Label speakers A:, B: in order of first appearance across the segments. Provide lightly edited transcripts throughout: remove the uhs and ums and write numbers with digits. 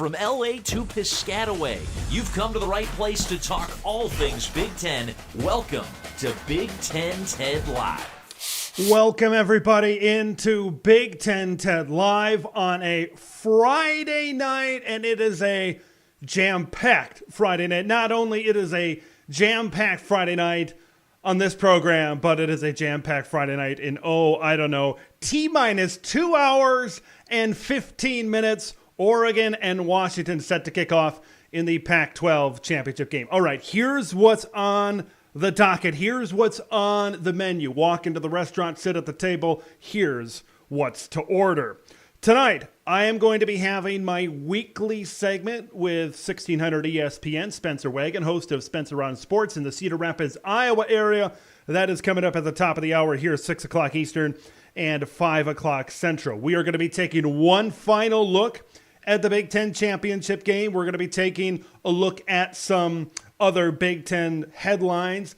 A: From LA to Piscataway, you've come to the right place to talk all things Big Ten. Welcome to Big Ten Ted Live.
B: Welcome everybody into Big Ten Ted Live on a Friday night, and it is a jam-packed Friday night. Not only it is a jam-packed Friday night on this program, but it is a jam-packed Friday night in, T-minus 2 hours and 15 minutes. Oregon and Washington set to kick off in the Pac-12 championship game. All right, here's what's on the docket. Here's what's on the menu. Walk into the restaurant, sit at the table. Here's what's to order. Tonight, I am going to be having my weekly segment with 1600 ESPN, Spencer Wagen, host of Spencer on Sports in the Cedar Rapids, Iowa area. That is coming up at the top of the hour here, 6 o'clock Eastern and 5 o'clock Central. We are going to be taking one final look at the Big Ten championship game. We're going to be taking a look at some other Big Ten headlines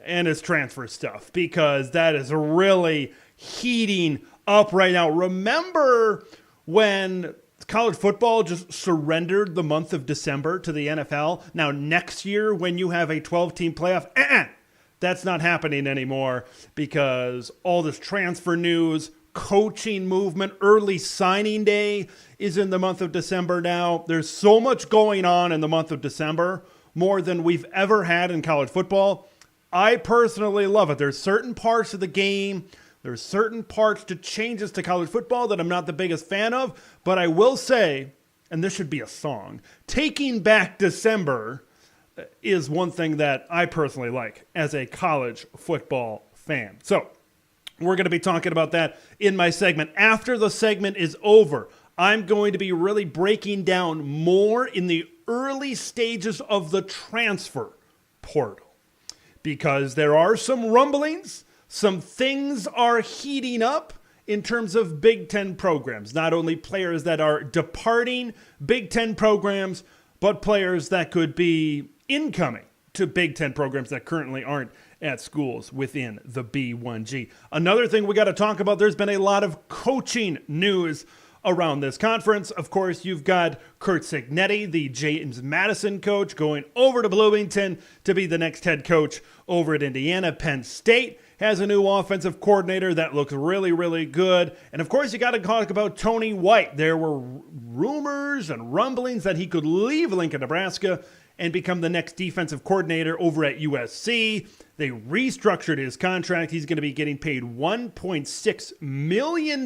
B: and its transfer stuff, because that is really heating up right now. Remember when college football just surrendered the month of December to the NFL? Now next year when you have a 12-team playoff, that's not happening anymore, because all this transfer news, coaching movement, early signing day is in the month of December now. There's so much going on in the month of December, more than we've ever had in college football. I personally love it. There's certain parts of the game, there's certain parts to changes to college football that I'm not the biggest fan of, but I will say, and this should be a song, Taking Back December is one thing that I personally like as a college football fan. So we're going to be talking about that in my segment. After the segment is over, I'm going to be really breaking down more in the early stages of the transfer portal, because there are some rumblings, some things are heating up in terms of Big Ten programs. Not only players that are departing Big Ten programs, but players that could be incoming to Big Ten programs that currently aren't at schools within the B1G. Another thing we got to talk about, there's been a lot of coaching news around this conference. Of course, you've got Curt Cignetti, the James Madison coach, going over to Bloomington to be the next head coach over at Indiana. Penn State has a new offensive coordinator that looks really, really good. And of course, you got to talk about Tony White. There were rumors and rumblings that he could leave Lincoln, Nebraska and become the next defensive coordinator over at USC. They restructured his contract. He's going to be getting paid $1.6 million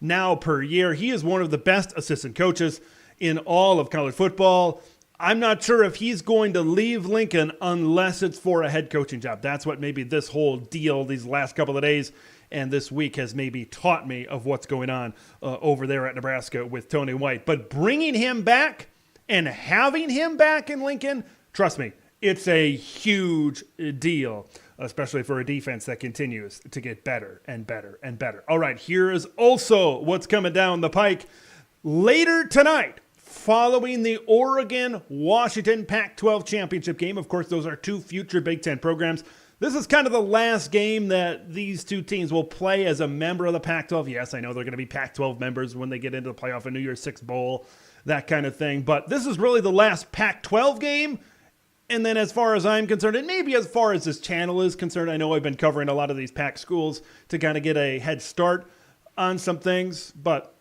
B: now per year. He is one of the best assistant coaches in all of college football. I'm not sure if he's going to leave Lincoln unless it's for a head coaching job. That's what maybe this whole deal these last couple of days and this week has maybe taught me of what's going on over there at Nebraska with Tony White. But bringing him back and having him back in Lincoln, trust me, it's a huge deal, especially for a defense that continues to get better and better and better. All right, here is also what's coming down the pike later tonight. Following the Oregon-Washington Pac-12 championship game, of course, those are two future Big Ten programs. This is kind of the last game that these two teams will play as a member of the Pac-12. Yes, I know they're going to be Pac-12 members when they get into the playoff in New Year's Six Bowl, that kind of thing. But this is really the last Pac-12 game. And then as far as I'm concerned, and maybe as far as this channel is concerned, I know I've been covering a lot of these Pac schools to kind of get a head start on some things. But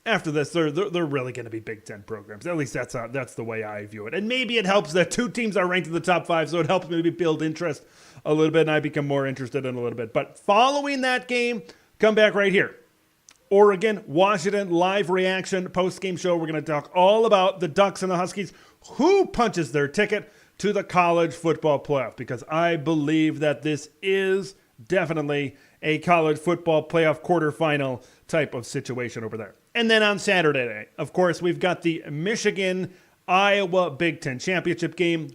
B: after this, they're really going to be Big Ten programs. At least that's the way I view it. And maybe it helps that two teams are ranked in the top 5, so it helps maybe build interest a little bit, and I become more interested in a little bit. But following that game, come back right here. Oregon, Washington, live reaction, post-game show. We're going to talk all about the Ducks and the Huskies. Who punches their ticket to the college football playoff? Because I believe that this is definitely a college football playoff quarterfinal type of situation over there. And then on Saturday, of course, we've got the Michigan-Iowa Big Ten Championship game.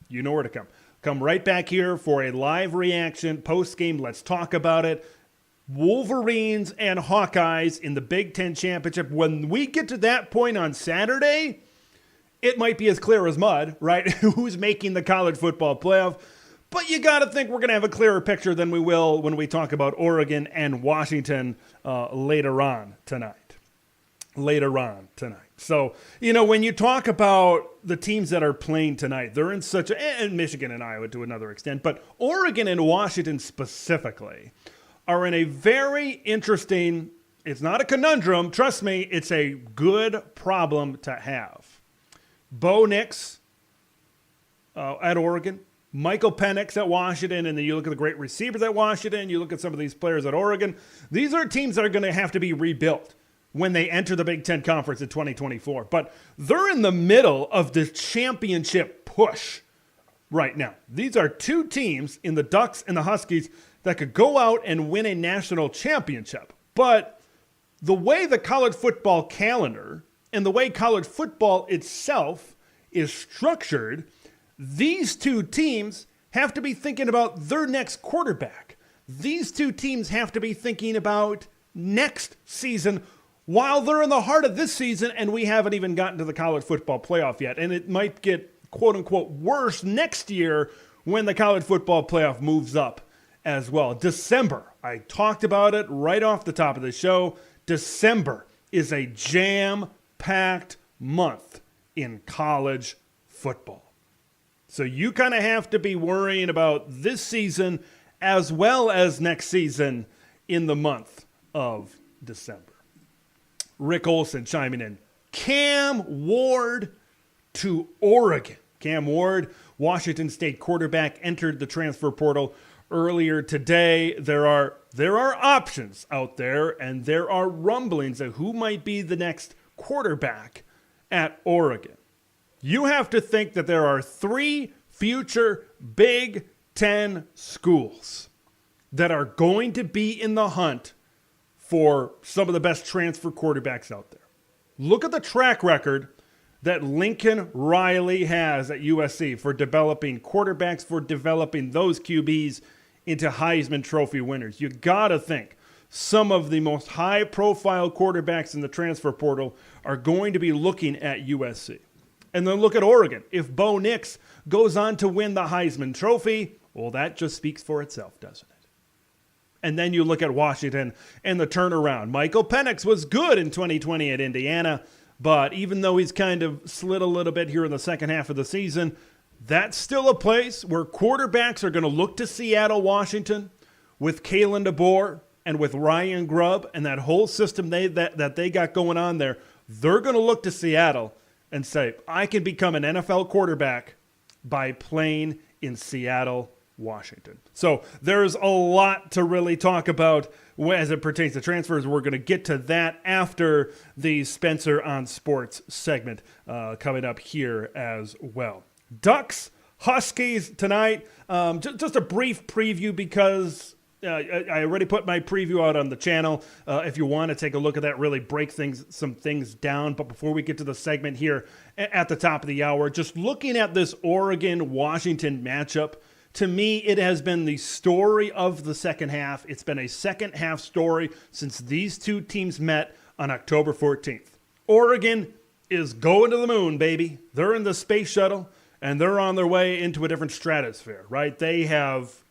B: You know where to come. Come right back here for a live reaction, post-game. Let's talk about it. Wolverines and Hawkeyes in the Big Ten Championship. When we get to that point on Saturday, it might be as clear as mud, right? Who's making the college football playoff? But you got to think we're going to have a clearer picture than we will when we talk about Oregon and Washington later on tonight. So, when you talk about the teams that are playing tonight, they're in and Michigan and Iowa to another extent, but Oregon and Washington specifically are in a very interesting, it's not a conundrum, trust me, it's a good problem to have. Bo Nix at Oregon, Michael Penix at Washington, and then you look at the great receivers at Washington, you look at some of these players at Oregon. These are teams that are going to have to be rebuilt when they enter the Big Ten Conference in 2024. But they're in the middle of this championship push right now. These are two teams in the Ducks and the Huskies that could go out and win a national championship. But the way the college football calendar and the way college football itself is structured, these two teams have to be thinking about their next quarterback. These two teams have to be thinking about next season while they're in the heart of this season, and we haven't even gotten to the college football playoff yet. And it might get, quote-unquote, worse next year when the college football playoff moves up as well. December, I talked about it right off the top of the show. December is a jam-packed month in college football. So you kind of have to be worrying about this season as well as next season in the month of December. Rick Olson chiming in. Cam Ward to Oregon. Cam Ward, Washington State quarterback, entered the transfer portal earlier today. There are options out there, and there are rumblings of who might be the next quarterback at Oregon. You have to think that there are 3 future Big Ten schools that are going to be in the hunt for some of the best transfer quarterbacks out there. Look at the track record that Lincoln Riley has at USC for developing quarterbacks, for developing those QBs into Heisman Trophy winners. You got to think some of the most high-profile quarterbacks in the transfer portal are going to be looking at USC. And then look at Oregon. If Bo Nix goes on to win the Heisman Trophy, well, that just speaks for itself, doesn't it? And then you look at Washington and the turnaround. Michael Penix was good in 2020 at Indiana, but even though he's kind of slid a little bit here in the second half of the season, that's still a place where quarterbacks are going to look to Seattle, Washington, with Kalen DeBoer and with Ryan Grubb and that whole system that they got going on there. They're going to look to Seattle and say, I can become an NFL quarterback by playing in Seattle, Washington. So there's a lot to really talk about as it pertains to transfers. We're going to get to that after the Spencer on Sports segment coming up here as well. Ducks, Huskies tonight. Just a brief preview because I already put my preview out on the channel. If you want to take a look at that, really break some things down. But before we get to the segment here at the top of the hour, just looking at this Oregon-Washington matchup, to me, it has been the story of the second half. It's been a second half story since these two teams met on October 14th. Oregon is going to the moon, baby. They're in the space shuttle, and they're on their way into a different stratosphere, right? They have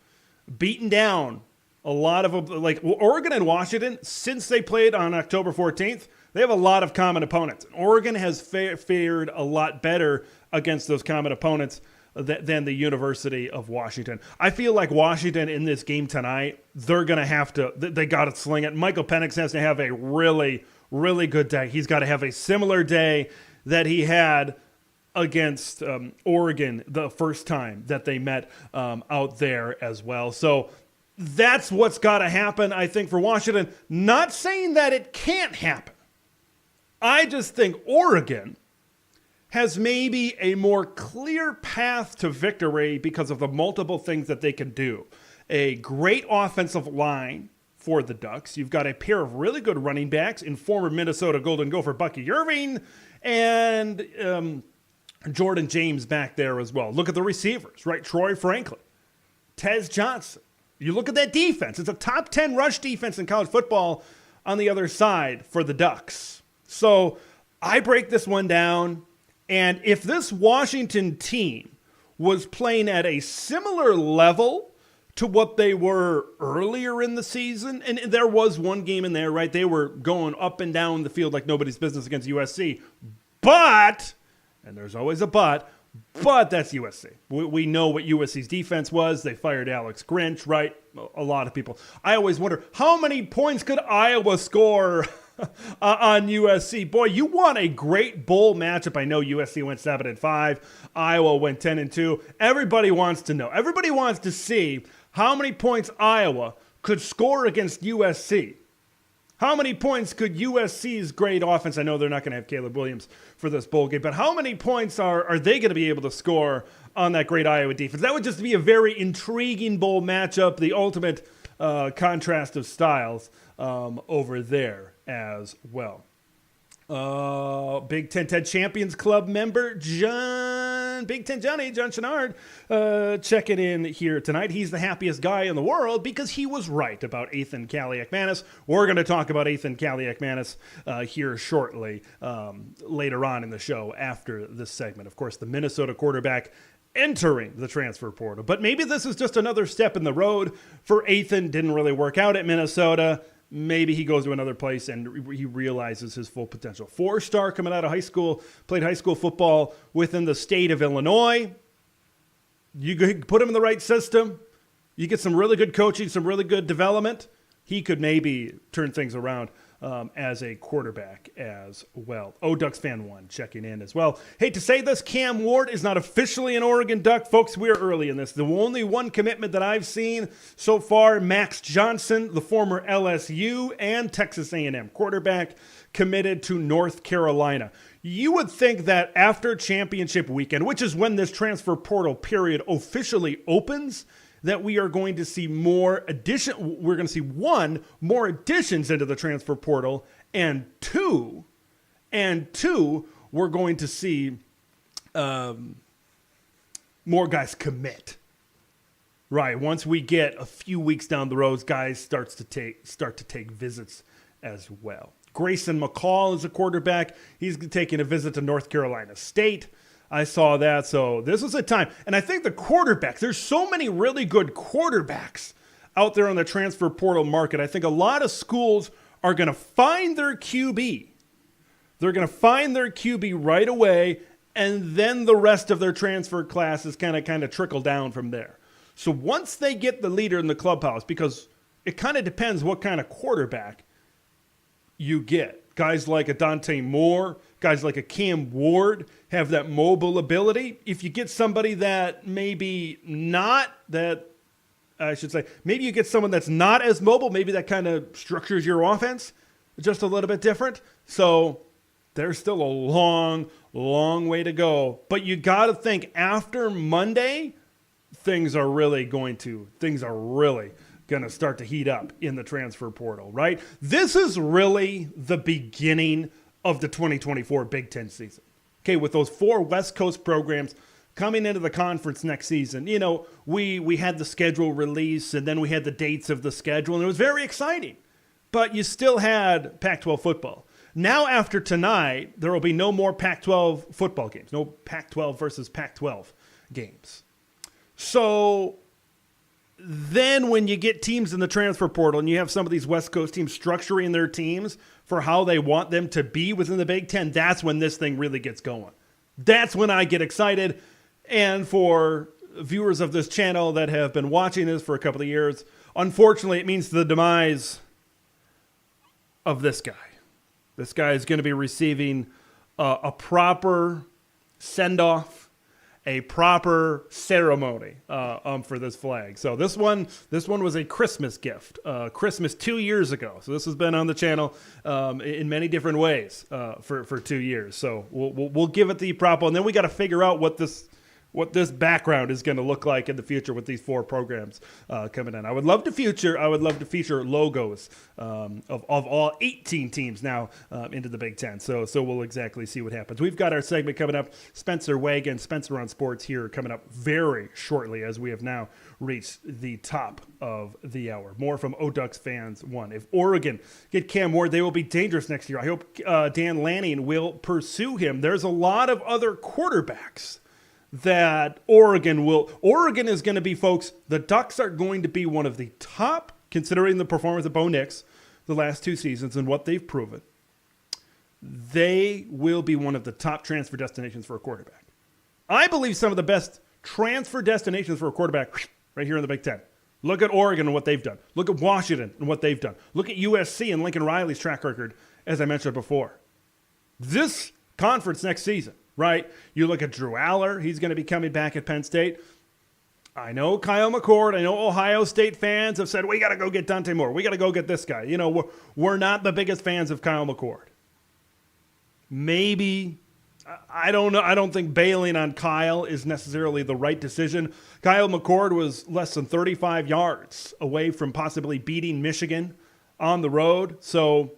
B: beaten down a lot of, like Oregon and Washington, since they played on October 14th, they have a lot of common opponents. Oregon has fared a lot better against those common opponents than the University of Washington. I feel like Washington in this game tonight, they're going to have to, they got to sling it. Michael Penix has to have a really, really good day. He's got to have a similar day that he had against Oregon the first time that they met out there as well. So that's what's got to happen, I think, for Washington. Not saying that it can't happen. I just think Oregon has maybe a more clear path to victory because of the multiple things that they can do. A great offensive line for the Ducks. You've got a pair of really good running backs in former Minnesota Golden Gopher Bucky Irving and Jordan James back there as well. Look at the receivers, right? Troy Franklin, Tez Johnson. You look at that defense. It's a top 10 rush defense in college football on the other side for the Ducks. So I break this one down. And if this Washington team was playing at a similar level to what they were earlier in the season. And there was one game in there, right? They were going up and down the field like nobody's business against USC. But, and there's always a but that's USC. We know what USC's defense was. They fired Alex Grinch, right? A lot of people. I always wonder, how many points could Iowa score on USC? Boy, you want a great bowl matchup. I know USC went 7-5. Iowa went 10-2. Everybody wants to know. Everybody wants to see how many points Iowa could score against USC. How many points could USC's great offense, I know they're not going to have Caleb Williams for this bowl game, but how many points are they going to be able to score on that great Iowa defense? That would just be a very intriguing bowl matchup, the ultimate contrast of styles over there as well. Big Ten Ted Champions Club member Big Ten Johnny, John Chenard, checking in here tonight. He's the happiest guy in the world because he was right about Ethan Kaliakmanis. We're going to talk about Ethan Kaliakmanis here shortly, later on in the show after this segment. Of course, the Minnesota quarterback entering the transfer portal. But maybe this is just another step in the road for Ethan. Didn't really work out at Minnesota. Maybe he goes to another place and he realizes his full potential. 4-star coming out of high school, played high school football within the state of Illinois. You put him in the right system. You get some really good coaching, some really good development. He could maybe turn things around as a quarterback as well. Ducks fan 1 checking in as well. Hate to say this, Cam Ward is not officially an Oregon Duck. Folks, we're early in this. The only one commitment that I've seen so far, Max Johnson, the former LSU and Texas A&M quarterback, committed to North Carolina. You would think that after championship weekend, which is when this transfer portal period officially opens, that we are going to see more we're going to see more additions into the transfer portal, and two, we're going to see more guys commit. Right, once we get a few weeks down the road, guys start to take visits as well. Grayson McCall is a quarterback. He's taking a visit to North Carolina State. I saw that, so this was a time. And I think the quarterbacks, there's so many really good quarterbacks out there on the transfer portal market. I think a lot of schools are going to find their QB. They're going to find their QB right away, and then the rest of their transfer classes kind of trickle down from there. So once they get the leader in the clubhouse, because it kind of depends what kind of quarterback you get. Guys like a Dante Moore, guys like a Cam Ward have that mobile ability. If you get somebody that maybe not that, maybe you get someone that's not as mobile, maybe that kind of structures your offense just a little bit different. So there's still a long, long way to go. But you got to think after Monday, things are really going to start to heat up in the transfer portal, right? This is really the beginning of the 2024 Big Ten season. Okay, with those 4 West Coast programs coming into the conference next season, you know, we had the schedule release and then we had the dates of the schedule, and it was very exciting. But you still had Pac-12 football. Now after tonight, there will be no more Pac-12 football games, no Pac-12 versus Pac-12 games. So then when you get teams in the transfer portal and you have some of these West Coast teams structuring their teams for how they want them to be within the Big Ten, that's when this thing really gets going. That's when I get excited. And for viewers of this channel that have been watching this for a couple of years, unfortunately, it means the demise of this guy. This guy is going to be receiving a proper send-off, a proper ceremony for this flag. So this one was a Christmas gift, Christmas 2 years ago. So this has been on the channel in many different ways for 2 years. So we'll give it the proper, and then we got to figure out what this background is going to look like in the future with these 4 programs coming in. I would love to feature logos of all 18 teams now into the Big Ten. So we'll exactly see what happens. We've got our segment coming up. Spencer Wagen, Spencer on Sports here coming up very shortly as we have now reached the top of the hour. More from Ducks fans 1. If Oregon get Cam Ward, they will be dangerous next year. I hope Dan Lanning will pursue him. There's a lot of other quarterbacks that Oregon is going to be, folks, the Ducks are going to be one of the top, considering the performance of Bo Nix the last 2 seasons and what they've proven. They will be one of the top transfer destinations for a quarterback. I believe some of the best transfer destinations for a quarterback right here in the Big Ten. Look at Oregon and what they've done. Look at Washington and what they've done. Look at USC and Lincoln Riley's track record, as I mentioned before. This conference next season, right? You look at Drew Aller. He's going to be coming back at Penn State. I know Kyle McCord. I know Ohio State fans have said, we got to go get Dante Moore. We got to go get this guy. You know, we're not the biggest fans of Kyle McCord. Maybe, I don't know. I don't think bailing on Kyle is necessarily the right decision. Kyle McCord was less than 35 yards away from possibly beating Michigan on the road. So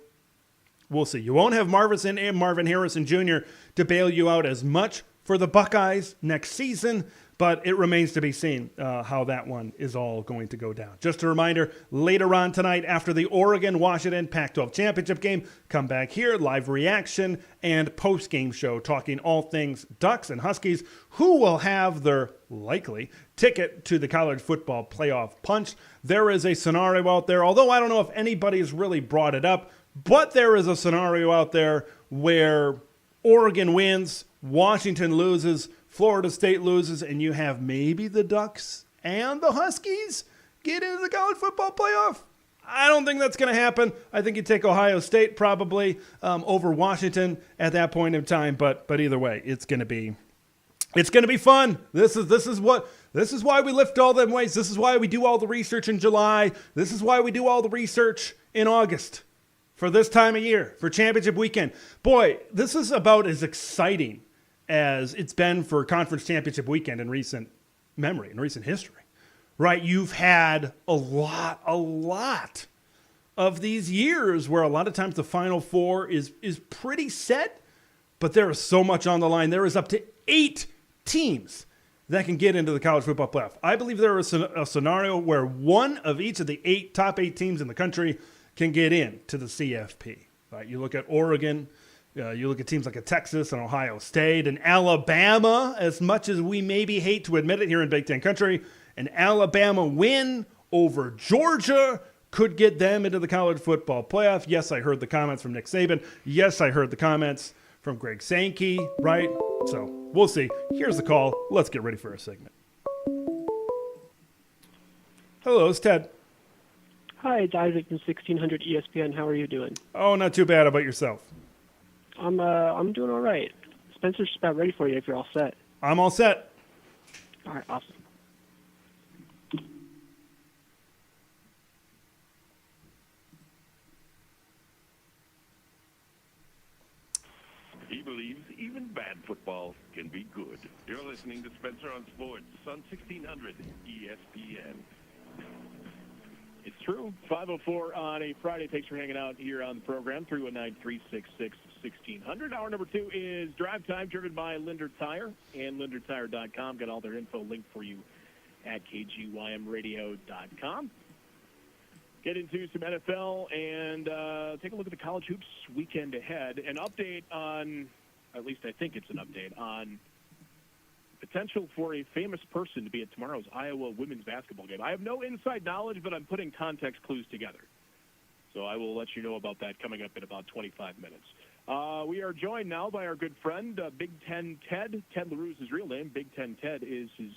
B: we'll see. You won't have Marvin Harrison Jr. to bail you out as much for the Buckeyes next season, but it remains to be seen how that one is all going to go down. Just a reminder, later on tonight after the Oregon-Washington Pac-12 championship game, come back here, live reaction and post-game show talking all things Ducks and Huskies, who will have their likely ticket to the college football playoff punch. There is a scenario out there, although I don't know if anybody's really brought it up, but there is a scenario out there where Oregon wins, Washington loses, Florida State loses, and you have maybe the Ducks and the Huskies get into the college football playoff. I don't think that's going to happen. I think you take Ohio State probably over Washington at that point in time. But either way, it's going to be fun. This is why we lift all them weights. This is why we do all the research in July. This is why we do all the research in August for this time of year, for championship weekend. Boy, this is about as exciting as it's been for conference championship weekend in recent memory, in recent history, right? You've had a lot of these years where a lot of times the Final Four is pretty set, but there is so much on the line. There is up to 8 teams that can get into the college football playoff. I believe there is a scenario where one of each of the top 8 teams in the country can get in to the CFP, right? You look at Oregon, you look at teams like a Texas and Ohio State and Alabama, as much as we maybe hate to admit it here in Big Ten country, an Alabama win over Georgia could get them into the college football playoff. Yes, I heard the comments from Nick Saban. Yes, I heard the comments from Greg Sankey, right? So we'll see. Here's the call. Let's get ready for a segment. Hello, it's Ted.
C: Hi, it's Isaac from 1600 ESPN. How are you doing?
B: Oh, not too bad. How about yourself?
C: I'm doing all right. Spencer's just about ready for you if you're all set.
B: I'm all set.
C: All right, awesome.
D: He believes even bad football can be good. You're listening to Spencer on Sports on 1600 ESPN.
E: It's true. 5:04 on a Friday. Thanks for hanging out here on the program. 319-366-1600. Hour number 2 is Drive Time, driven by Linder Tire and LinderTire.com. Got all their info linked for you at KGYMradio.com. Get into some NFL and take a look at the college hoops weekend ahead. An update on, at least I think it's an update, on potential for a famous person to be at tomorrow's Iowa women's basketball game. I have no inside knowledge, but I'm putting context clues together. So I will let you know about that coming up in about 25 minutes. We are joined now by our good friend, Big Ten Ted. Ted LaRue's his real name. Big Ten Ted is his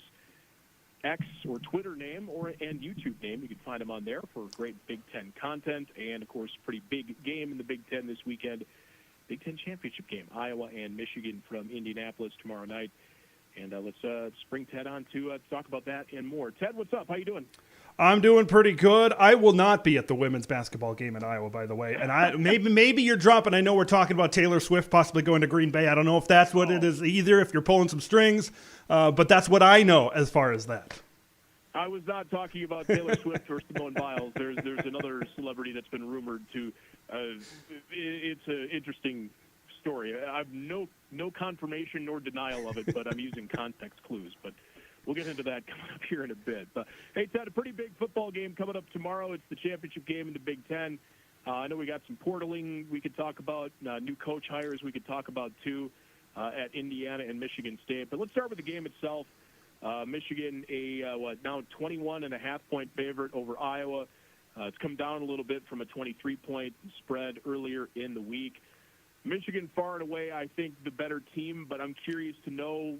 E: X or Twitter name and YouTube name. You can find him on there for great Big Ten content and, of course, pretty big game in the Big Ten this weekend. Big Ten championship game, Iowa and Michigan from Indianapolis tomorrow night. And let's bring Ted on to talk about that and more. Ted, what's up? How you doing?
B: I'm doing pretty good. I will not be at the women's basketball game in Iowa, by the way. And maybe you're dropping. I know we're talking about Taylor Swift possibly going to Green Bay. I don't know if that's what it is either, if you're pulling some strings. But that's what I know as far as that.
E: I was not talking about Taylor Swift or Simone Biles. There's another celebrity that's been rumored to. It's an interesting story. I have no confirmation nor denial of it, but I'm using context clues. But we'll get into that coming up here in a bit. But, hey, Ted, a pretty big football game coming up tomorrow. It's the championship game in the Big Ten. I know we got some portaling we could talk about, new coach hires we could talk about too. at Indiana and Michigan State. But let's start with the game itself. Michigan, now 21.5-point favorite over Iowa. It's come down a little bit from a 23-point spread earlier in the week. Michigan, far and away, I think, the better team, but I'm curious to know,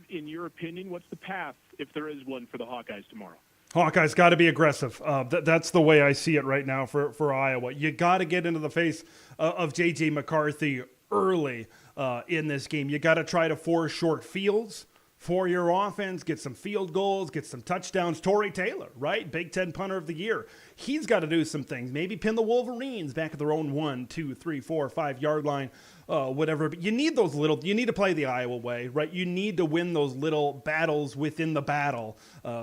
E: in your opinion, what's the path, if there is one, for the Hawkeyes tomorrow?
B: Hawkeyes got to be aggressive. That's the way I see it right now for Iowa. You got to get into the face of J.J. McCarthy early in this game. You got to try to force short fields for your offense, get some field goals, get some touchdowns. Torrey Taylor, right? Big Ten punter of the year. He's got to do some things. Maybe pin the Wolverines back at their own 1, 2, 3, 4, 5 yard line, whatever. But you need you need to play the Iowa way, right? You need to win those little battles within the battle,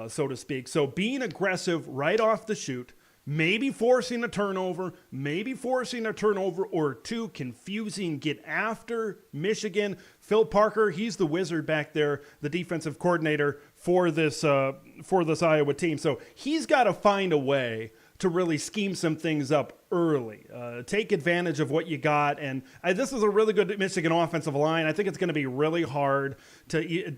B: so to speak. So being aggressive right off the shoot, maybe forcing a turnover or two, confusing, get after Michigan. Phil Parker, he's the wizard back there, the defensive coordinator for this Iowa team. So he's got to find a way to really scheme some things up early. Take advantage of what you got. And this is a really good Michigan offensive line. I think it's going to be really hard to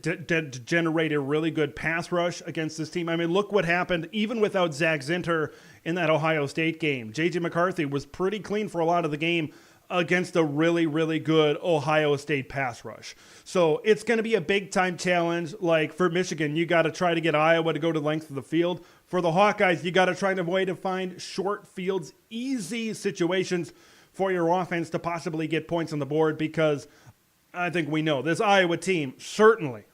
B: generate a really good pass rush against this team. I mean, look what happened even without Zach Zinter in that Ohio State game. J.J. McCarthy was pretty clean for a lot of the game against a really, really good Ohio State pass rush. So it's going to be a big-time challenge. Like for Michigan, you got to try to get Iowa to go to the length of the field. For the Hawkeyes, you got to try to find short fields, easy situations for your offense to possibly get points on the board, because I think we know this Iowa team certainly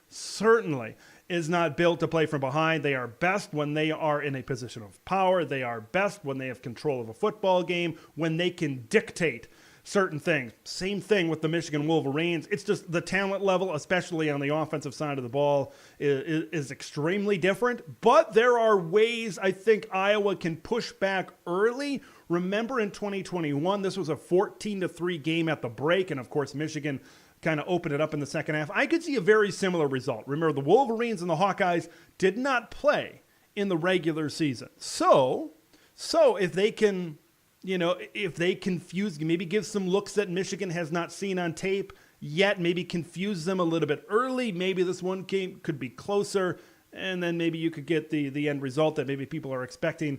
B: is not built to play from behind. They are best when they are in a position of power. They are best when they have control of a football game, when they can dictate certain things. Same thing with the Michigan Wolverines. It's just the talent level, especially on the offensive side of the ball, is extremely different. But there are ways I think Iowa can push back early. Remember in 2021, this was a 14-3 game at the break, and of course Michigan kind of opened it up in the second half. I could see a very similar result. Remember, the Wolverines and the Hawkeyes did not play in the regular season. So if they can, if they confuse, maybe give some looks that Michigan has not seen on tape yet, maybe confuse them a little bit early. Maybe this one game could be closer, and then maybe you could get the end result that maybe people are expecting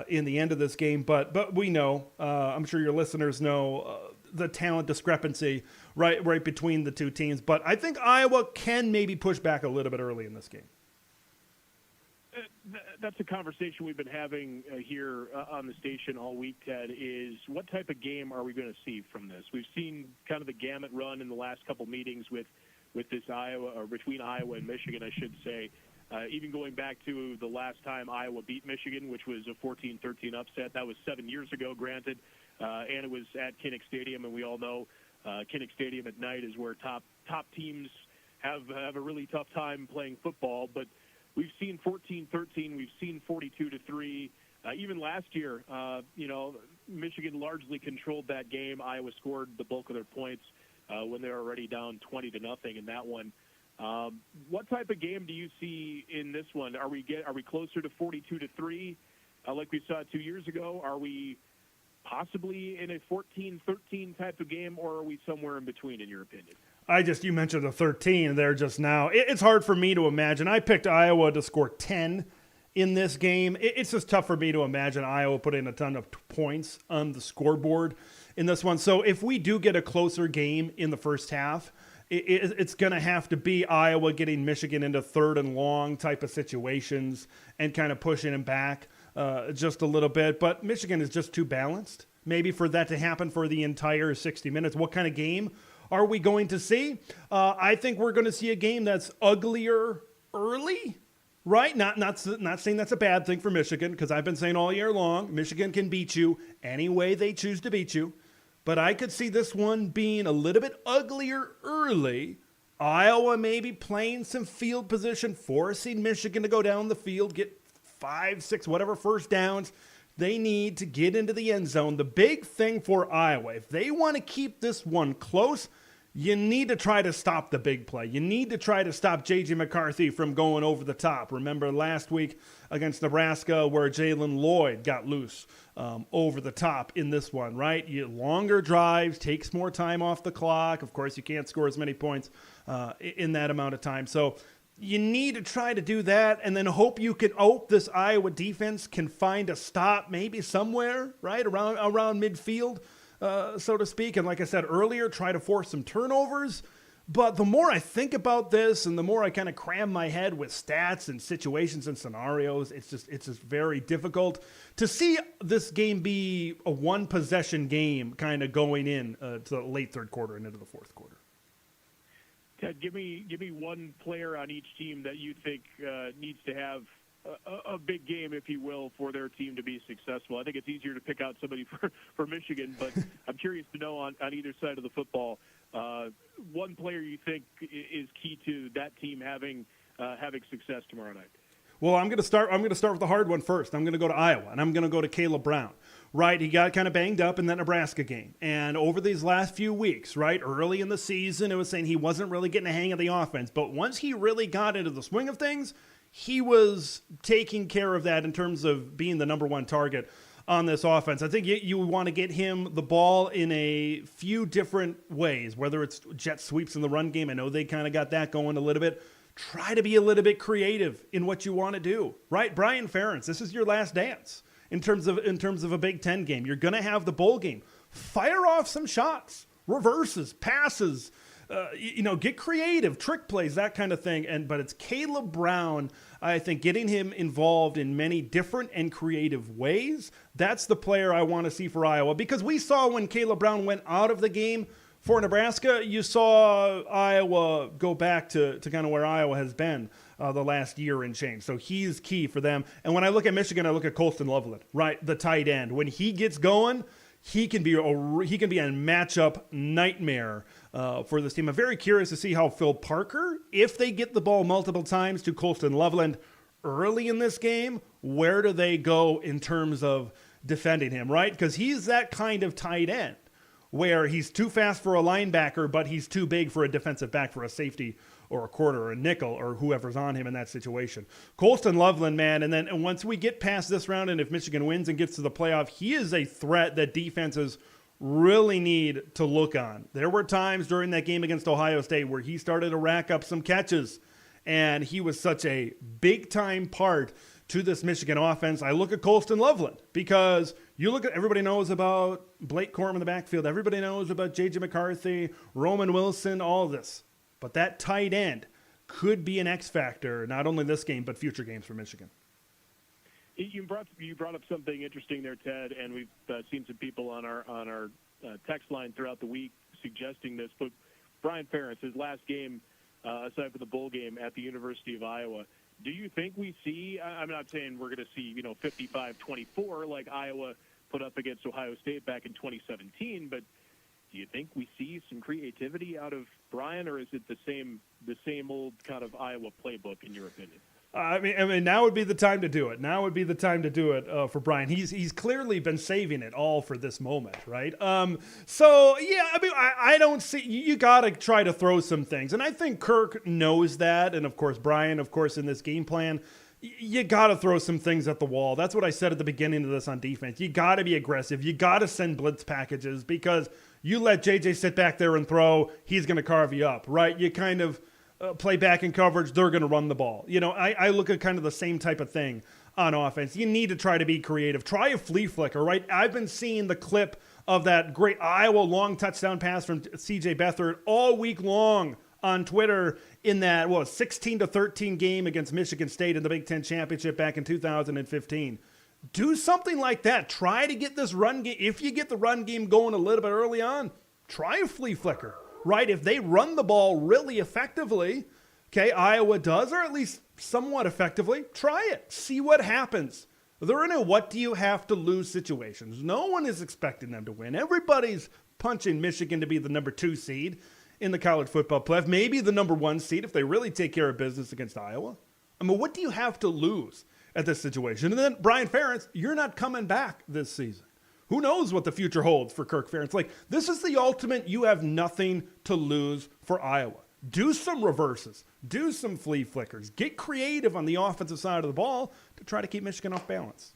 B: in the end of this game. But we know, I'm sure your listeners know, the talent discrepancy right between the two teams. But I think Iowa can maybe push back a little bit early in this game.
E: That's a conversation we've been having here on the station all week, Ted, is what type of game are we going to see from this? We've seen kind of the gamut run in the last couple meetings with this Iowa, or between Iowa and Michigan, I should say. Even going back to the last time Iowa beat Michigan, which was a 14-13 upset. That was 7 years ago, granted, and it was at Kinnick Stadium, and we all know Kinnick Stadium at night is where top teams have a really tough time playing football. But we've seen 14-13, we've seen 42-3. Even last year, Michigan largely controlled that game. Iowa scored the bulk of their points when they were already down 20-0 in that one. What type of game do you see in this one? Are we closer to 42-3 like we saw 2 years ago? Are we possibly in a 14-13 type of game, or are we somewhere in between, in your opinion?
B: You mentioned the 13 there just now. It's hard for me to imagine. I picked Iowa to score 10 in this game. It's just tough for me to imagine Iowa putting a ton of points on the scoreboard in this one. So if we do get a closer game in the first half, it's going to have to be Iowa getting Michigan into third and long type of situations and kind of pushing them back just a little bit. But Michigan is just too balanced, maybe, for that to happen for the entire 60 minutes. What kind of game are we going to see? I think we're going to see a game that's uglier early, right? Not saying that's a bad thing for Michigan, because I've been saying all year long, Michigan can beat you any way they choose to beat you. But I could see this one being a little bit uglier early. Iowa maybe playing some field position, forcing Michigan to go down the field, get 5, 6, whatever first downs they need to get into the end zone. The big thing for Iowa, if they want to keep this one close, you need to try to stop the big play. You need to try to stop J.J. McCarthy from going over the top. Remember last week against Nebraska where Jalen Lloyd got loose over the top in this one, right? Longer drives, takes more time off the clock. Of course, you can't score as many points in that amount of time. So you need to try to do that and then hope this Iowa defense can find a stop maybe somewhere, right, around midfield. So to speak. And like I said earlier, try to force some turnovers. But the more I think about this and the more I kind of cram my head with stats and situations and scenarios, it's just very difficult to see this game be a one possession game kind of going in to the late third quarter and into the fourth quarter.
E: Ted, give me one player on each team that you think needs to have a big game, if you will, for their team to be successful. I think it's easier to pick out somebody for Michigan, but I'm curious to know on either side of the football, one player you think is key to that team having success tomorrow night.
B: Well, I'm going to start with the hard one first. I'm going to go to Iowa, and I'm going to go to Caleb Brown. Right, he got kind of banged up in that Nebraska game. And over these last few weeks, right, early in the season, it was saying he wasn't really getting a hang of the offense. But once he really got into the swing of things, he was taking care of that in terms of being the number one target on this offense. I think you want to get him the ball in a few different ways, whether it's jet sweeps in the run game. I know they kind of got that going a little bit. Try to be a little bit creative in what you want to do, right? Brian Ferentz, this is your last dance in terms of a Big Ten game. You're going to have the bowl game. Fire off some shots, reverses, passes, get creative, trick plays, that kind of thing. But it's Caleb Brown, I think, getting him involved in many different and creative ways. That's the player I want to see for Iowa, because we saw when Caleb Brown went out of the game for Nebraska, you saw Iowa go back to kind of where Iowa has been the last year and change. So he's key for them. And when I look at Michigan, I look at Colston Loveland, right, the tight end. When he gets going, he can be a matchup nightmare for this team. I'm very curious to see how Phil Parker, if they get the ball multiple times to Colston Loveland early in this game, where do they go in terms of defending him, right? Because he's that kind of tight end where he's too fast for a linebacker, but he's too big for a defensive back, for a safety or a quarter or a nickel or whoever's on him in that situation. Colston Loveland, man, and once we get past this round and if Michigan wins and gets to the playoff, he is a threat that defenses really need to look on. There were times during that game against Ohio State where he started to rack up some catches, and he was such a big-time part to this Michigan offense. I look at Colston Loveland because you look at, everybody knows about Blake Corum in the backfield. Everybody knows about J.J. McCarthy, Roman Wilson, all of this. But that tight end could be an X factor, not only this game, but future games for Michigan.
E: You brought up something interesting there, Ted, and we've seen some people on our text line throughout the week suggesting this. But Brian Ferentz, his last game, aside from the bowl game at the University of Iowa, do you think we see, I'm not saying we're going to see, 55-24 like Iowa put up against Ohio State back in 2017, but do you think we see some creativity out of Brian, or is it the same old kind of Iowa playbook, in your opinion?
B: I mean, now would be the time to do it. Now would be the time to do it for Brian. He's clearly been saving it all for this moment, right? So yeah, I mean, I don't see, you got to try to throw some things, and I think Kirk knows that, and of course Brian, of course, in this game plan, you got to throw some things at the wall. That's what I said at the beginning of this on defense. You got to be aggressive. You got to send blitz packages, because you let JJ sit back there and throw, he's going to carve you up, right? You kind of play back in coverage, they're going to run the ball. I look at kind of the same type of thing on offense. You need to try to be creative. Try a flea flicker, right? I've been seeing the clip of that great Iowa long touchdown pass from C.J. Beathard all week long on Twitter in that 16-13 game against Michigan State in the Big Ten Championship back in 2015. Do something like that. Try to get this run game. If you get the run game going a little bit early on, try a flea flicker. Right, if they run the ball really effectively, okay, Iowa does, or at least somewhat effectively, try it. See what happens. They're in a what do you have to lose situations. No one is expecting them to win. Everybody's punching Michigan to be the number 2 seed in the college football playoff, maybe the number 1 seed if they really take care of business against Iowa. I mean, what do you have to lose at this situation? And then Brian Ferentz, you're not coming back this season. who knows what the future holds for Kirk Ferentz? Like, this is the ultimate, you have nothing to lose for Iowa. Do some reverses. Do some flea flickers. Get creative on the offensive side of the ball to try to keep Michigan off balance.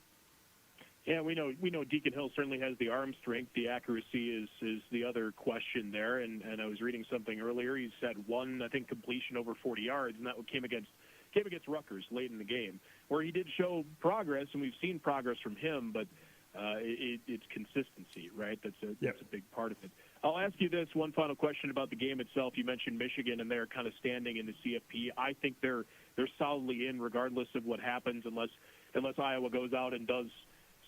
E: Yeah, we know Deacon Hill certainly has the arm strength. The accuracy is the other question there. And I was reading something earlier. He's had one, I think, completion over 40 yards, and that came against Rutgers late in the game, where he did show progress, and we've seen progress from him, but it's consistency, right? That's a big part of it. I'll ask you this one final question about the game itself. You mentioned Michigan, and they're kind of standing in the CFP. I think they're solidly in, regardless of what happens, unless Iowa goes out and does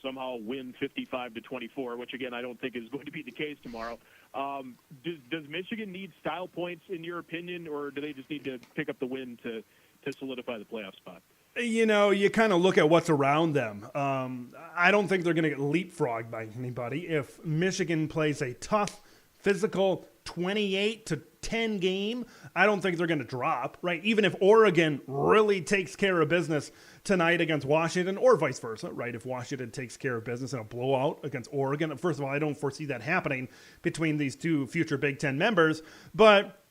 E: somehow win 55-24, which again I don't think is going to be the case tomorrow. Does Michigan need style points in your opinion, or do they just need to pick up the win to solidify the playoff spot?
B: You know, you kind of look at what's around them. I don't think they're going to get leapfrogged by anybody. If Michigan plays a tough, physical 28-10 game, I don't think they're going to drop, right? Even if Oregon really takes care of business tonight against Washington, or vice versa, right? If Washington takes care of business in a blowout against Oregon, first of all, I don't foresee that happening between these two future Big Ten members, but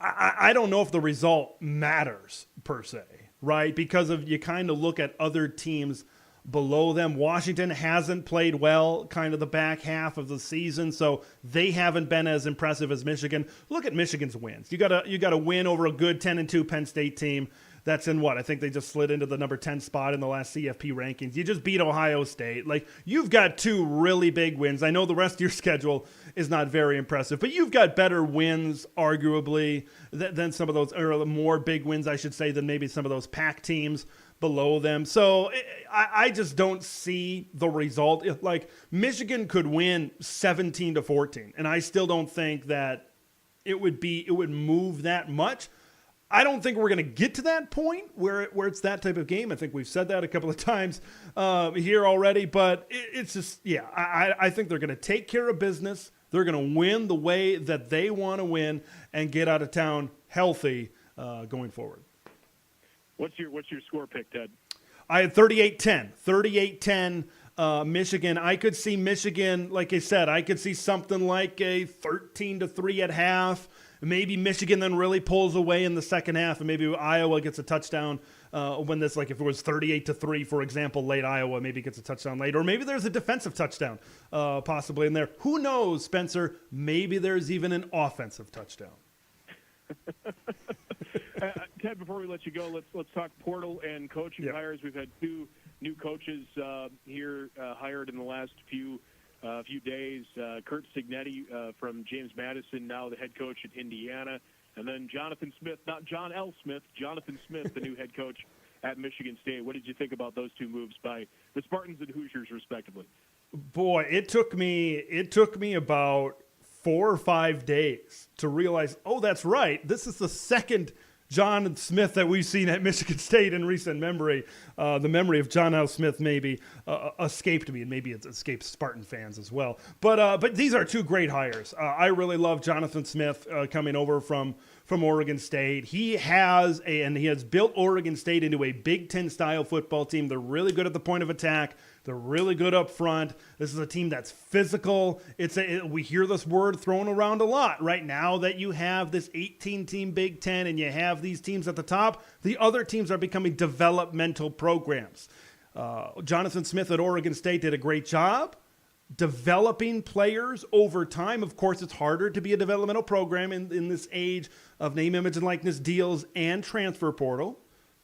B: I don't know if the result matters per se, right? Because of you kind of look at other teams below them. Washington hasn't played well kind of the back half of the season, so they haven't been as impressive as Michigan. Look at Michigan's wins. You got to win over a good 10-2 Penn State team. That's in what? I think they just slid into the number 10 spot in the last CFP rankings. You just beat Ohio State. Like, you've got two really big wins. I know the rest of your schedule is not very impressive, but you've got better wins, arguably, than some of those, or more big wins, I should say, than maybe some of those Pac teams below them. So I just don't see the result. Like, Michigan could win 17-14, and I still don't think that it would move that much. I don't think we're going to get to that point where it's that type of game. I think we've said that a couple of times here already, but it's just, I think they're going to take care of business. They're going to win the way that they want to win and get out of town healthy going forward.
E: What's your score pick, Ted?
B: I had 38-10. 38-10 Michigan. I could see Michigan, like I said, I could see something like a 13-3 at half. Maybe Michigan then really pulls away in the second half, and maybe Iowa gets a touchdown when this, like if it was 38-3, for example, late Iowa maybe gets a touchdown late, or maybe there's a defensive touchdown possibly in there. Who knows, Spencer? Maybe there's even an offensive touchdown.
E: Ted, before we let you go, let's talk portal and coaching hires. We've had two new coaches here hired in the last few days. Kurt Signetti from James Madison, now the head coach at Indiana, and then Jonathan Smith, not John L. Smith, Jonathan Smith, the new head coach at Michigan State. What did you think about those two moves by the Spartans and Hoosiers, respectively?
B: Boy, it took me about 4 or 5 days to realize, oh, that's right. This is the second John Smith that we've seen at Michigan State in recent memory. The memory of John L. Smith maybe escaped me, and maybe it escaped Spartan fans as well. But these are two great hires. I really love Jonathan Smith coming over from Oregon State. He has built Oregon State into a Big Ten style football team. They're really good at the point of attack. They're really good up front. This is a team that's physical. We hear this word thrown around a lot right now that you have this 18-team Big Ten and you have these teams at the top. The other teams are becoming developmental programs. Jonathan Smith at Oregon State did a great job developing players over time. Of course, it's harder to be a developmental program in this age of name, image, and likeness deals and transfer portal.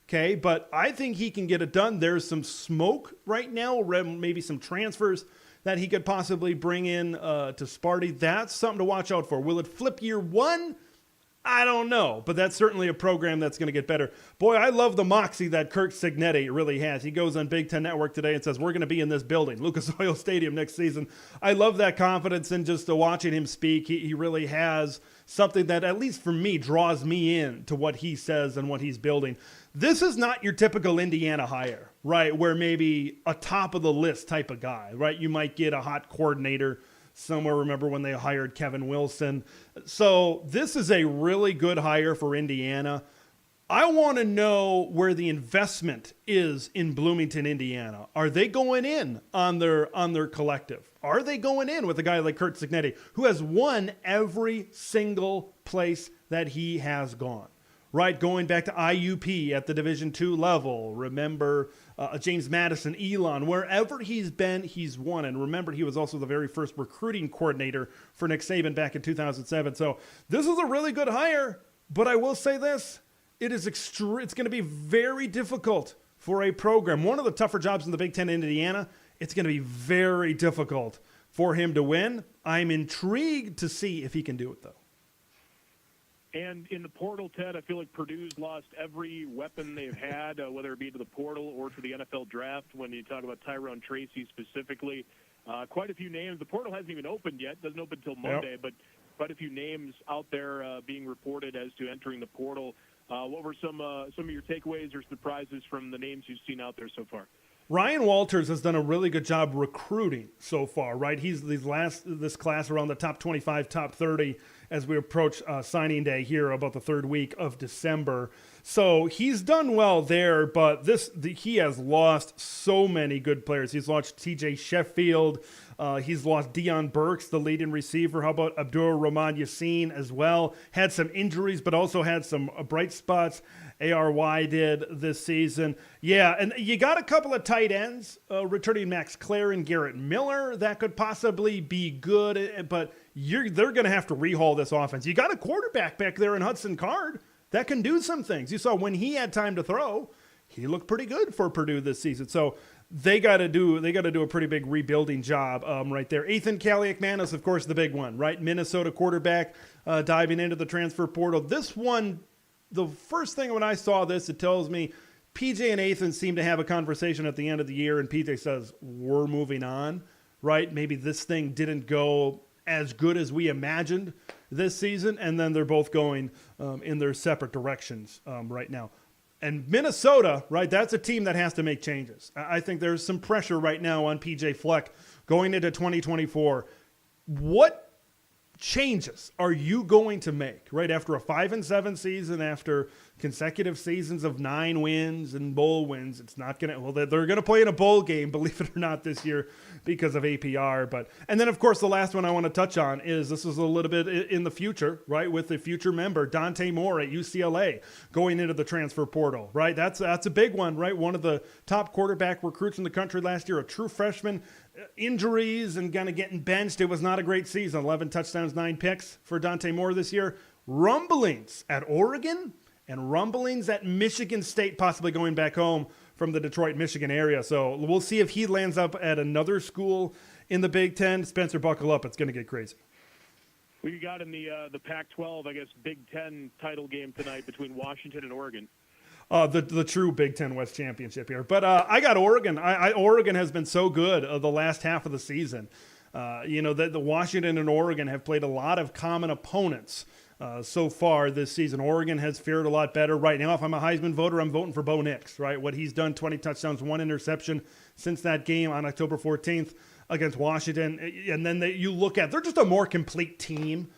B: Okay, but I think he can get it done. There's some smoke right now, maybe some transfers that he could possibly bring in to Sparty. That's something to watch out for. Will it flip year one? I don't know, but that's certainly a program that's going to get better. Boy, I love the moxie that Kirk Signetti really has. He goes on Big Ten Network today and says, we're going to be in this building, Lucas Oil Stadium, next season. I love that confidence, and just watching him speak, he really has something that, at least for me, draws me in to what he says and what he's building. This is not your typical Indiana hire, right, where maybe a top-of-the-list type of guy, right? You might get a hot coordinator somewhere. Remember when they hired Kevin Wilson? So this is a really good hire for Indiana. I want to know where the investment is in Bloomington, Indiana. Are they going in on their collective? Are they going in with a guy like Curt Cignetti, who has won every single place that he has gone? Right, going back to IUP at the Division II level. Remember James Madison, Elon, wherever he's been, he's won. And remember, he was also the very first recruiting coordinator for Nick Saban back in 2007. So this is a really good hire. But I will say this, it's going to be very difficult for a program. One of the tougher jobs in the Big Ten in Indiana, it's going to be very difficult for him to win. I'm intrigued to see if he can do it, though.
E: And in the portal, Ted, I feel like Purdue's lost every weapon they've had, whether it be to the portal or to the NFL draft. When you talk about Tyrone Tracy specifically, quite a few names. The portal hasn't even opened yet. Doesn't open until Monday, but quite a few names out there being reported as to entering the portal. What were some of your takeaways or surprises from the names you've seen out there so far?
B: Ryan Walters has done a really good job recruiting so far, right? He's this class around the top 25, top 30 as we approach signing day here about the third week of December. So he's done well there, but he has lost so many good players. He's lost TJ Sheffield. He's lost Deion Burks, the leading receiver. How about Abdul Rahman Yassin as well? Had some injuries, but also had some bright spots. ARY did this season. Yeah, and you got a couple of tight ends, returning Max Clare and Garrett Miller. That could possibly be good, but they're going to have to rehaul this offense. You got a quarterback back there in Hudson Card that can do some things. You saw when he had time to throw, he looked pretty good for Purdue this season. So they got to do a pretty big rebuilding job right there. Ethan Kaliakmanis, of course, the big one, right? Minnesota quarterback diving into the transfer portal. This one, the first thing when I saw this, it tells me PJ and Ethan seem to have a conversation at the end of the year, and PJ says, we're moving on, right? Maybe this thing didn't go as good as we imagined this season, and then they're both going in their separate directions right now. And Minnesota, right, that's a team that has to make changes. I think there's some pressure right now on PJ Fleck going into 2024. What changes are you going to make, right, after a 5-7 season, after consecutive seasons of 9 wins and bowl wins? It's not going to, well, they're going to play in a bowl game, believe it or not, this year because of APR. And then, of course, the last one I want to touch on is this is a little bit in the future, right, with the future member, Dante Moore at UCLA going into the transfer portal, right? That's a big one, right? One of the top quarterback recruits in the country last year, a true freshman. Injuries and kind of getting benched. It was not a great season. 11 touchdowns, 9 picks for Dante Moore this year. Rumblings at Oregon and rumblings at Michigan State, possibly going back home from the Detroit, Michigan area. So we'll see if he lands up at another school in the Big Ten. Spencer, buckle up. It's going to get crazy.
E: What you got in the Pac-12, I guess, Big Ten title game tonight between Washington and Oregon?
B: The true Big Ten West Championship here. But I got Oregon. Oregon has been so good the last half of the season. The Washington and Oregon have played a lot of common opponents so far this season. Oregon has fared a lot better. Right now, if I'm a Heisman voter, I'm voting for Bo Nix, right? What he's done, 20 touchdowns, 1 interception since that game on October 14th against Washington. And then you look at, they're just a more complete team.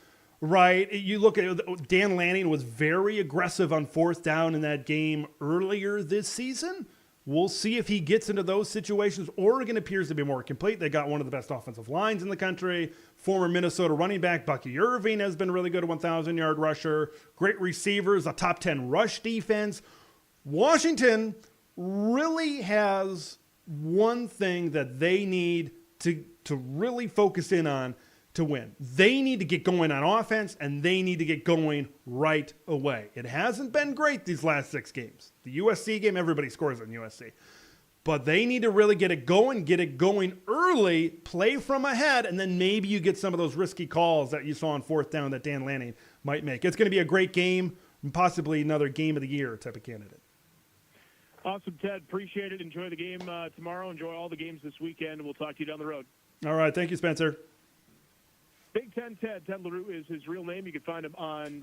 B: Right, you look at Dan Lanning was very aggressive on 4th down in that game earlier this season. We'll see if he gets into those situations. Oregon appears to be more complete. They got one of the best offensive lines in the country. Former Minnesota running back Bucky Irving has been really good, a 1,000-yard rusher. Great receivers, a top 10 rush defense. Washington really has one thing that they need to really focus in on to win. They need to get going on offense, and they need to get going right away. It hasn't been great these last 6 games. The USC game, everybody scores on USC. But they need to really get it going early, play from ahead, and then maybe you get some of those risky calls that you saw on 4th down that Dan Lanning might make. It's going to be a great game, and possibly another game of the year type of candidate.
E: Awesome, Ted. Appreciate it. Enjoy the game tomorrow. Enjoy all the games this weekend. We'll talk to you down the road.
B: All right. Thank you, Spencer.
E: Big Ten Ted LaRue is his real name. You can find him on.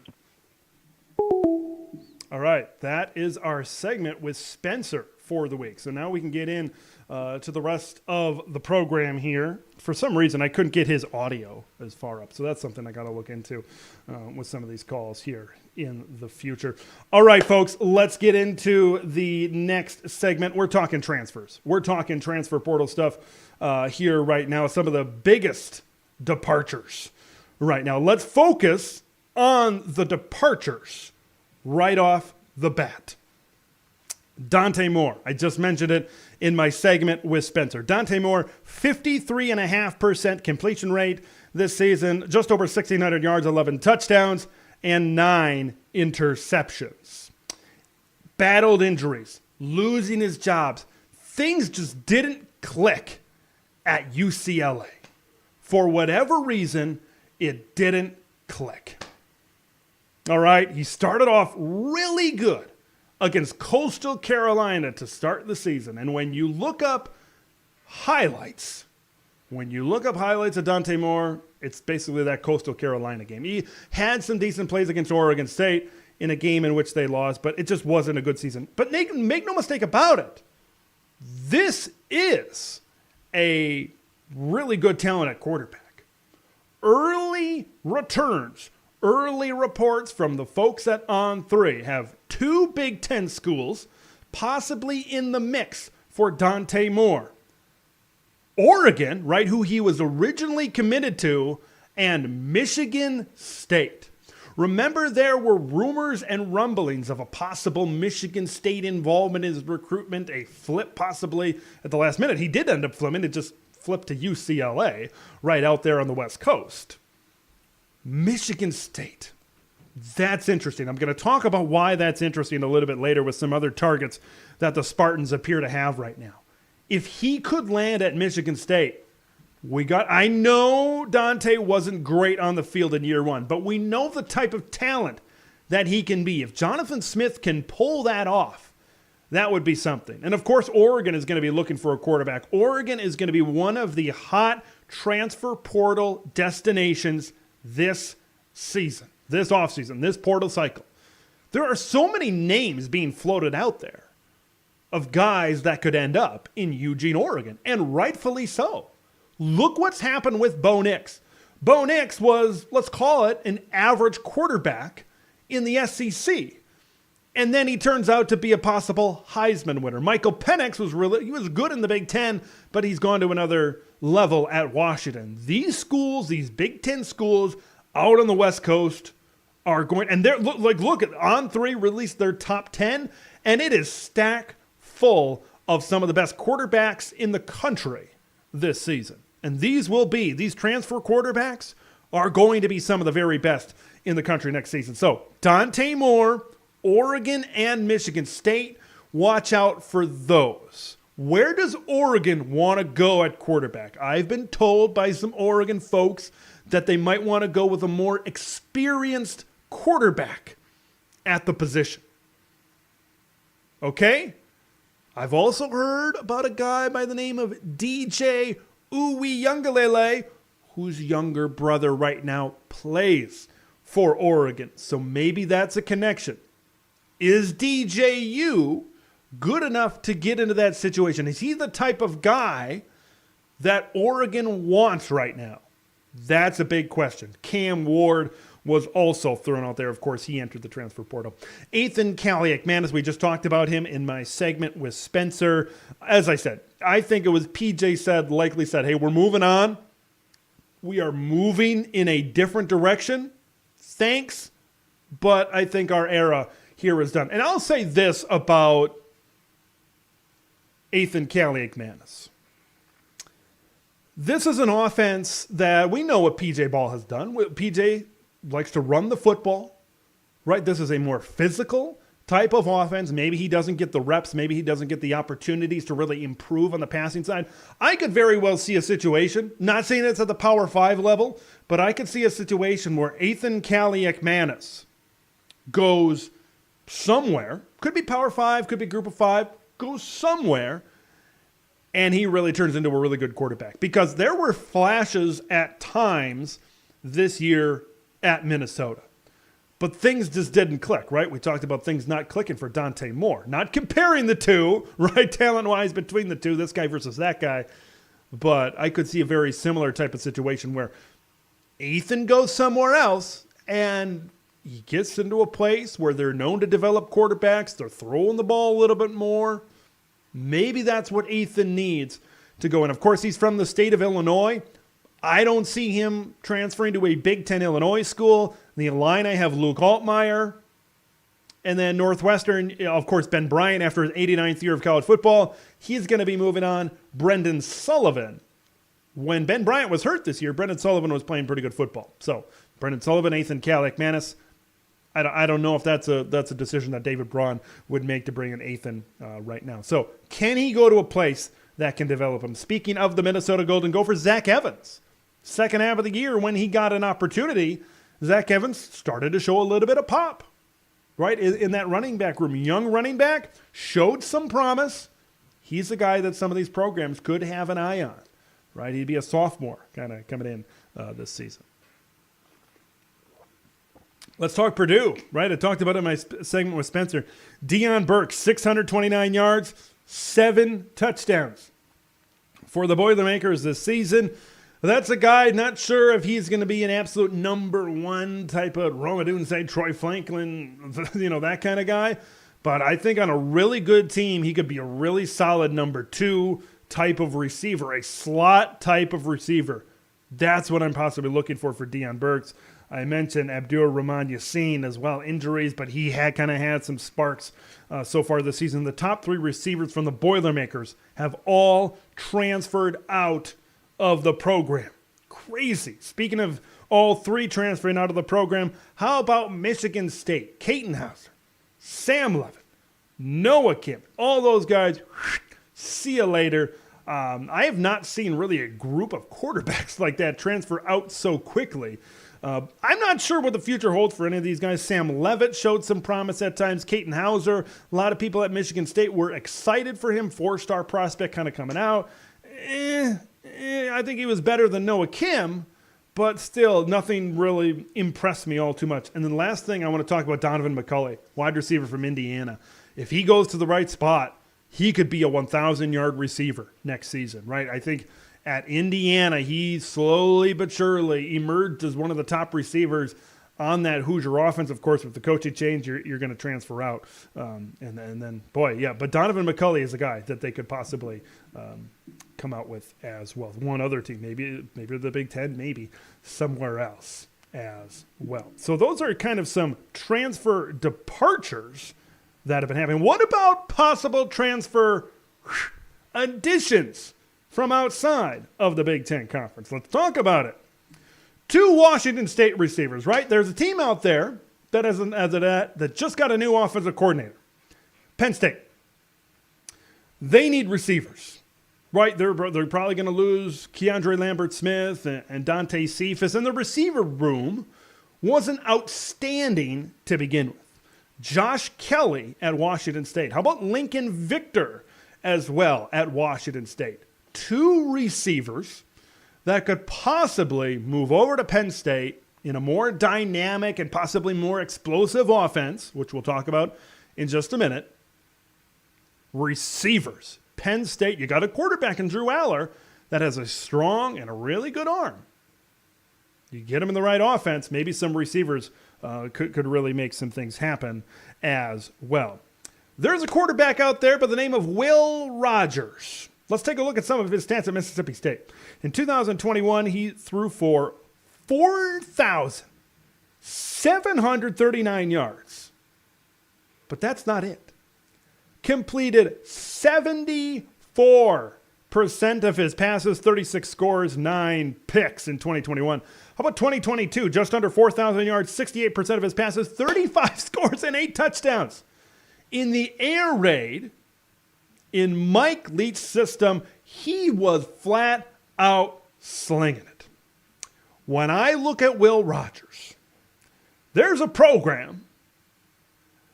B: All right. That is our segment with Spencer for the week. So now we can get in to the rest of the program here. For some reason, I couldn't get his audio as far up. So that's something I got to look into with some of these calls here in the future. All right, folks, let's get into the next segment. We're talking transfers. We're talking transfer portal stuff here right now. Some of the biggest departures right now. Let's focus on the departures right off the bat. Dante Moore. I just mentioned it in my segment with Spencer. Dante Moore, 53.5% completion rate this season, just over 1,600 yards, 11 touchdowns, and 9 interceptions. Battled injuries, losing his jobs. Things just didn't click at UCLA. For whatever reason, it didn't click. All right, he started off really good against Coastal Carolina to start the season. And when you look up highlights of Dante Moore, it's basically that Coastal Carolina game. He had some decent plays against Oregon State in a game in which they lost, but it just wasn't a good season. But make no mistake about it, this is a really good talent at quarterback. Early returns, early reports from the folks at On3 have 2 Big Ten schools possibly in the mix for Dante Moore. Oregon, right, who he was originally committed to, and Michigan State. Remember, there were rumors and rumblings of a possible Michigan State involvement in his recruitment, a flip possibly at the last minute. He did end up flipping. It just flipped to UCLA right out there on the West Coast. Michigan State. That's interesting. I'm going to talk about why that's interesting a little bit later with some other targets that the Spartans appear to have right now. If he could land at Michigan State, I know Dante wasn't great on the field in year one, but we know the type of talent that he can be. If Jonathan Smith can pull that off, that would be something. And of course, Oregon is going to be looking for a quarterback. Oregon is going to be one of the hot transfer portal destinations this season, this offseason, this portal cycle. There are so many names being floated out there of guys that could end up in Eugene, Oregon, and rightfully so. Look what's happened with Bo Nix. Bo Nix was, let's call it, an average quarterback in the SEC. And then he turns out to be a possible Heisman winner. Michael Penix was good in the Big Ten, but he's gone to another level at Washington. These schools, these Big Ten schools out on the West Coast are going, and they're look at On3 released their top 10, and it is stacked full of some of the best quarterbacks in the country this season. And these transfer quarterbacks are going to be some of the very best in the country next season. So Dante Moore, Oregon and Michigan State, watch out for those. Where does Oregon want to go at quarterback? I've been told by some Oregon folks that they might want to go with a more experienced quarterback at the position. Okay? I've also heard about a guy by the name of DJ Uiagalelei, whose younger brother right now plays for Oregon. So maybe that's a connection. Is DJU good enough to get into that situation? Is he the type of guy that Oregon wants right now? That's a big question. Cam Ward was also thrown out there. Of course, he entered the transfer portal. Ethan Kaliakmanis, we just talked about him in my segment with Spencer. As I said, I think it was PJ likely said, hey, we're moving on. We are moving in a different direction. Thanks, but I think our era here is done. And I'll say this about Ethan Kaliakmanis. This is an offense that we know what PJ Ball has done. PJ likes to run the football, right? This is a more physical type of offense. Maybe he doesn't get the reps. Maybe he doesn't get the opportunities to really improve on the passing side. I could very well see a situation, not saying it's at the Power 5 level, but I could see a situation where Ethan Kaliakmanis goes somewhere, could be Power 5, could be Group of 5, goes somewhere, and he really turns into a really good quarterback. Because there were flashes at times this year at Minnesota. But things just didn't click, right? We talked about things not clicking for Dante Moore. Not comparing the two, right, talent-wise between the two, this guy versus that guy. But I could see a very similar type of situation where Ethan goes somewhere else and he gets into a place where they're known to develop quarterbacks. They're throwing the ball a little bit more. Maybe that's what Ethan needs to go in. Of course, he's from the state of Illinois. I don't see him transferring to a Big Ten Illinois school. In the line, I have Luke Altmaier. And then Northwestern, of course, Ben Bryant after his 89th year of college football. He's going to be moving on. Brendan Sullivan. When Ben Bryant was hurt this year, Brendan Sullivan was playing pretty good football. So, Brendan Sullivan, Nathan Kalakmanis. I don't know if that's a decision that David Braun would make to bring in Ethan right now. So, can he go to a place that can develop him? Speaking of the Minnesota Golden Gophers, Zach Evans. Second half of the year, when he got an opportunity, Zach Evans started to show a little bit of pop, right? In that running back room. Young running back, showed some promise. He's the guy that some of these programs could have an eye on, right? He'd be a sophomore kind of coming in this season. Let's talk Purdue, right? I talked about it in my segment with Spencer. Deion Burke, 629 yards, 7 touchdowns for the Boilermakers this season. That's a guy, not sure if he's going to be an absolute number one type of Rome Odunze, Troy Franklin, that kind of guy. But I think on a really good team, he could be a really solid number 2 type of receiver, a slot type of receiver. That's what I'm possibly looking for Deion Burks. I mentioned Abdur Rahman Yassin as well, injuries, but he had had some sparks so far this season. The top 3 receivers from the Boilermakers have all transferred out of the program. Crazy. Speaking of all 3 transferring out of the program, how about Michigan State? Caton Hauser, Sam Levitt, Noah Kim, all those guys, see you later. I have not seen really a group of quarterbacks like that transfer out so quickly. I'm not sure what the future holds for any of these guys. Sam Levitt showed some promise at times. Caton Hauser, a lot of people at Michigan State were excited for him. 4-star prospect kind of coming out. I think he was better than Noah Kim, but still nothing really impressed me all too much. And then last thing I want to talk about, Donovan McCulley, wide receiver from Indiana. If he goes to the right spot, he could be a 1,000-yard receiver next season, right? I think at Indiana, he slowly but surely emerged as one of the top receivers on that Hoosier offense. Of course, with the coaching change, you're going to transfer out. And then, but Donovan McCulley is a guy that they could possibly come out with as well. One other team, maybe the Big Ten, maybe somewhere else as well. So those are kind of some transfer departures that have been happening. What about possible transfer additions from outside of the Big Ten Conference? Let's talk about it. 2 Washington State receivers, right? There's a team out there that just got a new offensive coordinator. Penn State. They need receivers, right? They're probably going to lose Keandre Lambert-Smith and Dante Cephas, and the receiver room wasn't outstanding to begin with. Josh Kelly at Washington State. How about Lincoln Victor as well at Washington State? 2 receivers that could possibly move over to Penn State in a more dynamic and possibly more explosive offense, which we'll talk about in just a minute. Receivers. Penn State, you got a quarterback in Drew Aller that has a strong and a really good arm. You get him in the right offense, maybe some receivers could really make some things happen as well. There's a quarterback out there by the name of Will Rogers. Let's take a look at some of his stats at Mississippi State. In 2021, he threw for 4,739 yards. But that's not it. Completed 74% of his passes, 36 scores, 9 picks in 2021. How about 2022? Just under 4,000 yards, 68% of his passes, 35 scores, and 8 touchdowns. In the air raid, in Mike Leach's system, he was flat out slinging it. When I look at Will Rogers, there's a program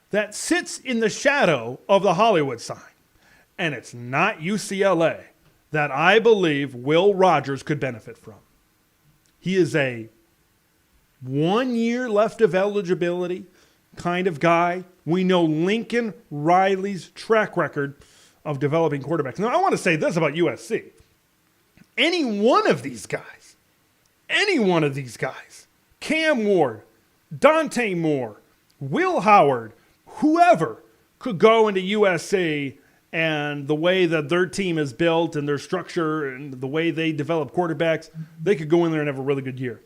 B: that sits in the shadow of the Hollywood sign, and it's not UCLA, that I believe Will Rogers could benefit from. He is a 1 year left of eligibility kind of guy. We know Lincoln Riley's track record of developing quarterbacks. Now, I want to say this about USC. Any one of these guys, Cam Ward, Dante Moore, Will Howard, whoever could go into USC, and the way that their team is built and their structure and the way they develop quarterbacks, they could go in there and have a really good year.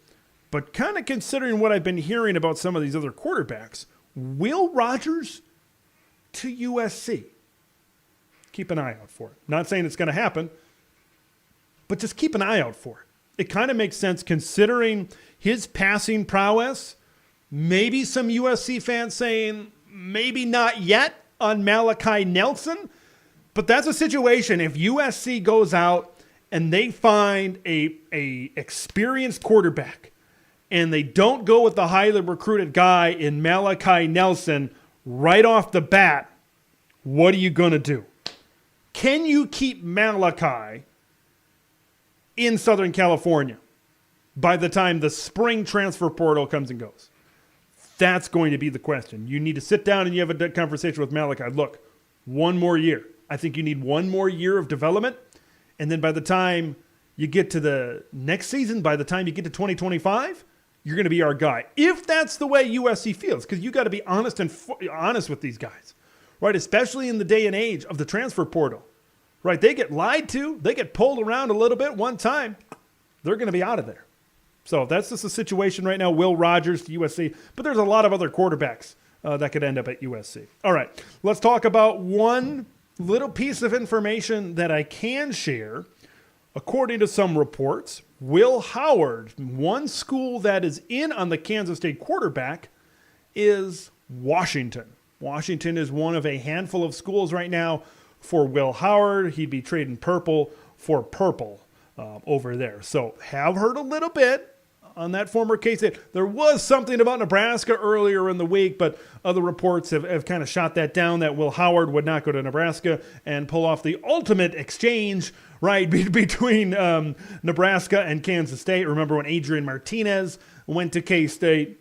B: But kind of considering what I've been hearing about some of these other quarterbacks, Will Rogers to USC. Keep an eye out for it. Not saying it's going to happen, but just keep an eye out for it. It kind of makes sense considering his passing prowess. Maybe some USC fans saying maybe not yet on Malachi Nelson, but that's a situation. If USC goes out and they find a experienced quarterback and they don't go with the highly recruited guy in Malachi Nelson right off the bat, what are you going to do? Can you keep Malachi in Southern California by the time the spring transfer portal comes and goes? That's going to be the question. You need to sit down and you have a conversation with Malachi. Look, 1 more year. I think you need 1 more year of development. And then by the time you get to the next season, by the time you get to 2025, you're going to be our guy. If that's the way USC feels, because you got to be honest with these guys, right? Especially in the day and age of the transfer portal, right? They get lied to. They get pulled around a little bit one time. They're going to be out of there. So that's just the situation right now. Will Rogers to USC, but there's a lot of other quarterbacks that could end up at USC. All right, let's talk about one little piece of information that I can share. According to some reports, Will Howard, one school that is in on the Kansas State quarterback, is Washington. Washington is one of a handful of schools right now for Will Howard. He'd be trading purple for purple over there. So have heard a little bit on that former K-State. There was something about Nebraska earlier in the week, but other reports have kind of shot that down, that Will Howard would not go to Nebraska and pull off the ultimate exchange, right, between Nebraska and Kansas State. Remember when Adrian Martinez went to K-State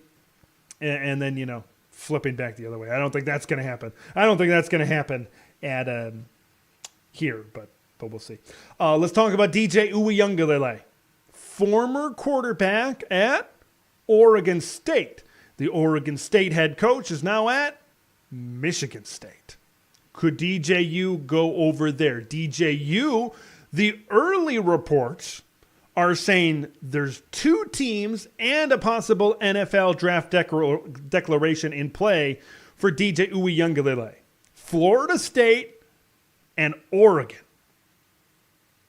B: and then, flipping back the other way. I don't think that's going to happen. I don't think that's going to happen at here, but we'll see. Let's talk about DJ Uiagalelei, former quarterback at Oregon State. The Oregon State head coach is now at Michigan State. Could DJU go over there? DJU, the early reports are saying there's 2 teams and a possible NFL draft declaration in play for DJ Uiagalelei. Florida State and Oregon.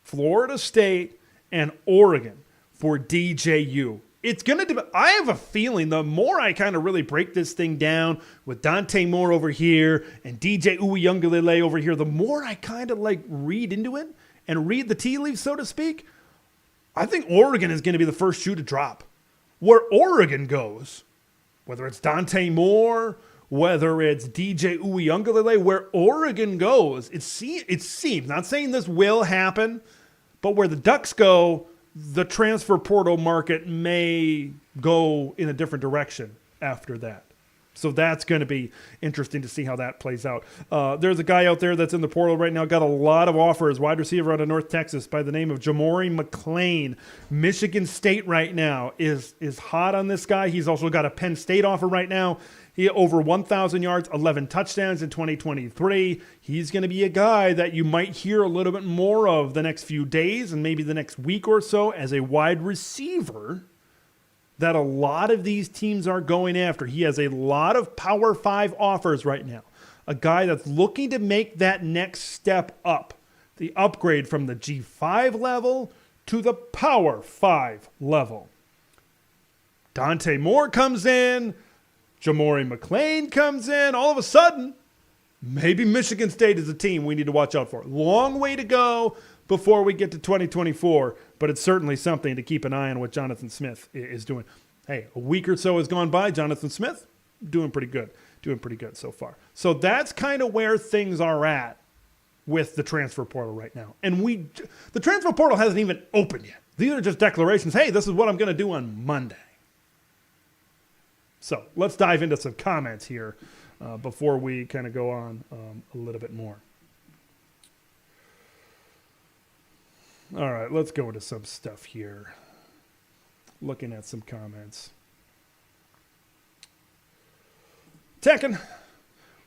B: Florida State and Oregon for DJU. It's going to, I have a feeling the more I kind of really break this thing down with Dante Moore over here and DJ Uiagalelei over here, the more I kind of read into it and read the tea leaves, so to speak, I think Oregon is going to be the first shoe to drop. Where Oregon goes, whether it's Dante Moore, whether it's DJ Uiagalelei, where Oregon goes, it seems, not saying this will happen, but where the Ducks go, the transfer portal market may go in a different direction after that. So that's going to be interesting to see how that plays out. There's a guy out there that's in the portal right now, got a lot of offers, wide receiver out of North Texas by the name of Jamori McClain. Michigan State right now is hot on this guy. He's also got a Penn State offer right now. He over 1,000 yards, 11 touchdowns in 2023. He's going to be a guy that you might hear a little bit more of the next few days and maybe the next week or so as a wide receiver that a lot of these teams are going after. He has a lot of Power 5 offers right now. A guy that's looking to make that next step up, the upgrade from the G5 level to the Power 5 level. Dante Moore comes in. Jamori McClain comes in. All of a sudden, maybe Michigan State is a team we need to watch out for. Long way to go before we get to 2024, but it's certainly something to keep an eye on what Jonathan Smith is doing. Hey, a week or so has gone by. Jonathan Smith doing pretty good so far. So that's kind of where things are at with the transfer portal right now. And the transfer portal hasn't even opened yet. These are just declarations. Hey, this is what I'm going to do on Monday. So let's dive into some comments here before we kind of go on a little bit more. All right, let's go into some stuff here. Looking at some comments. Tekken,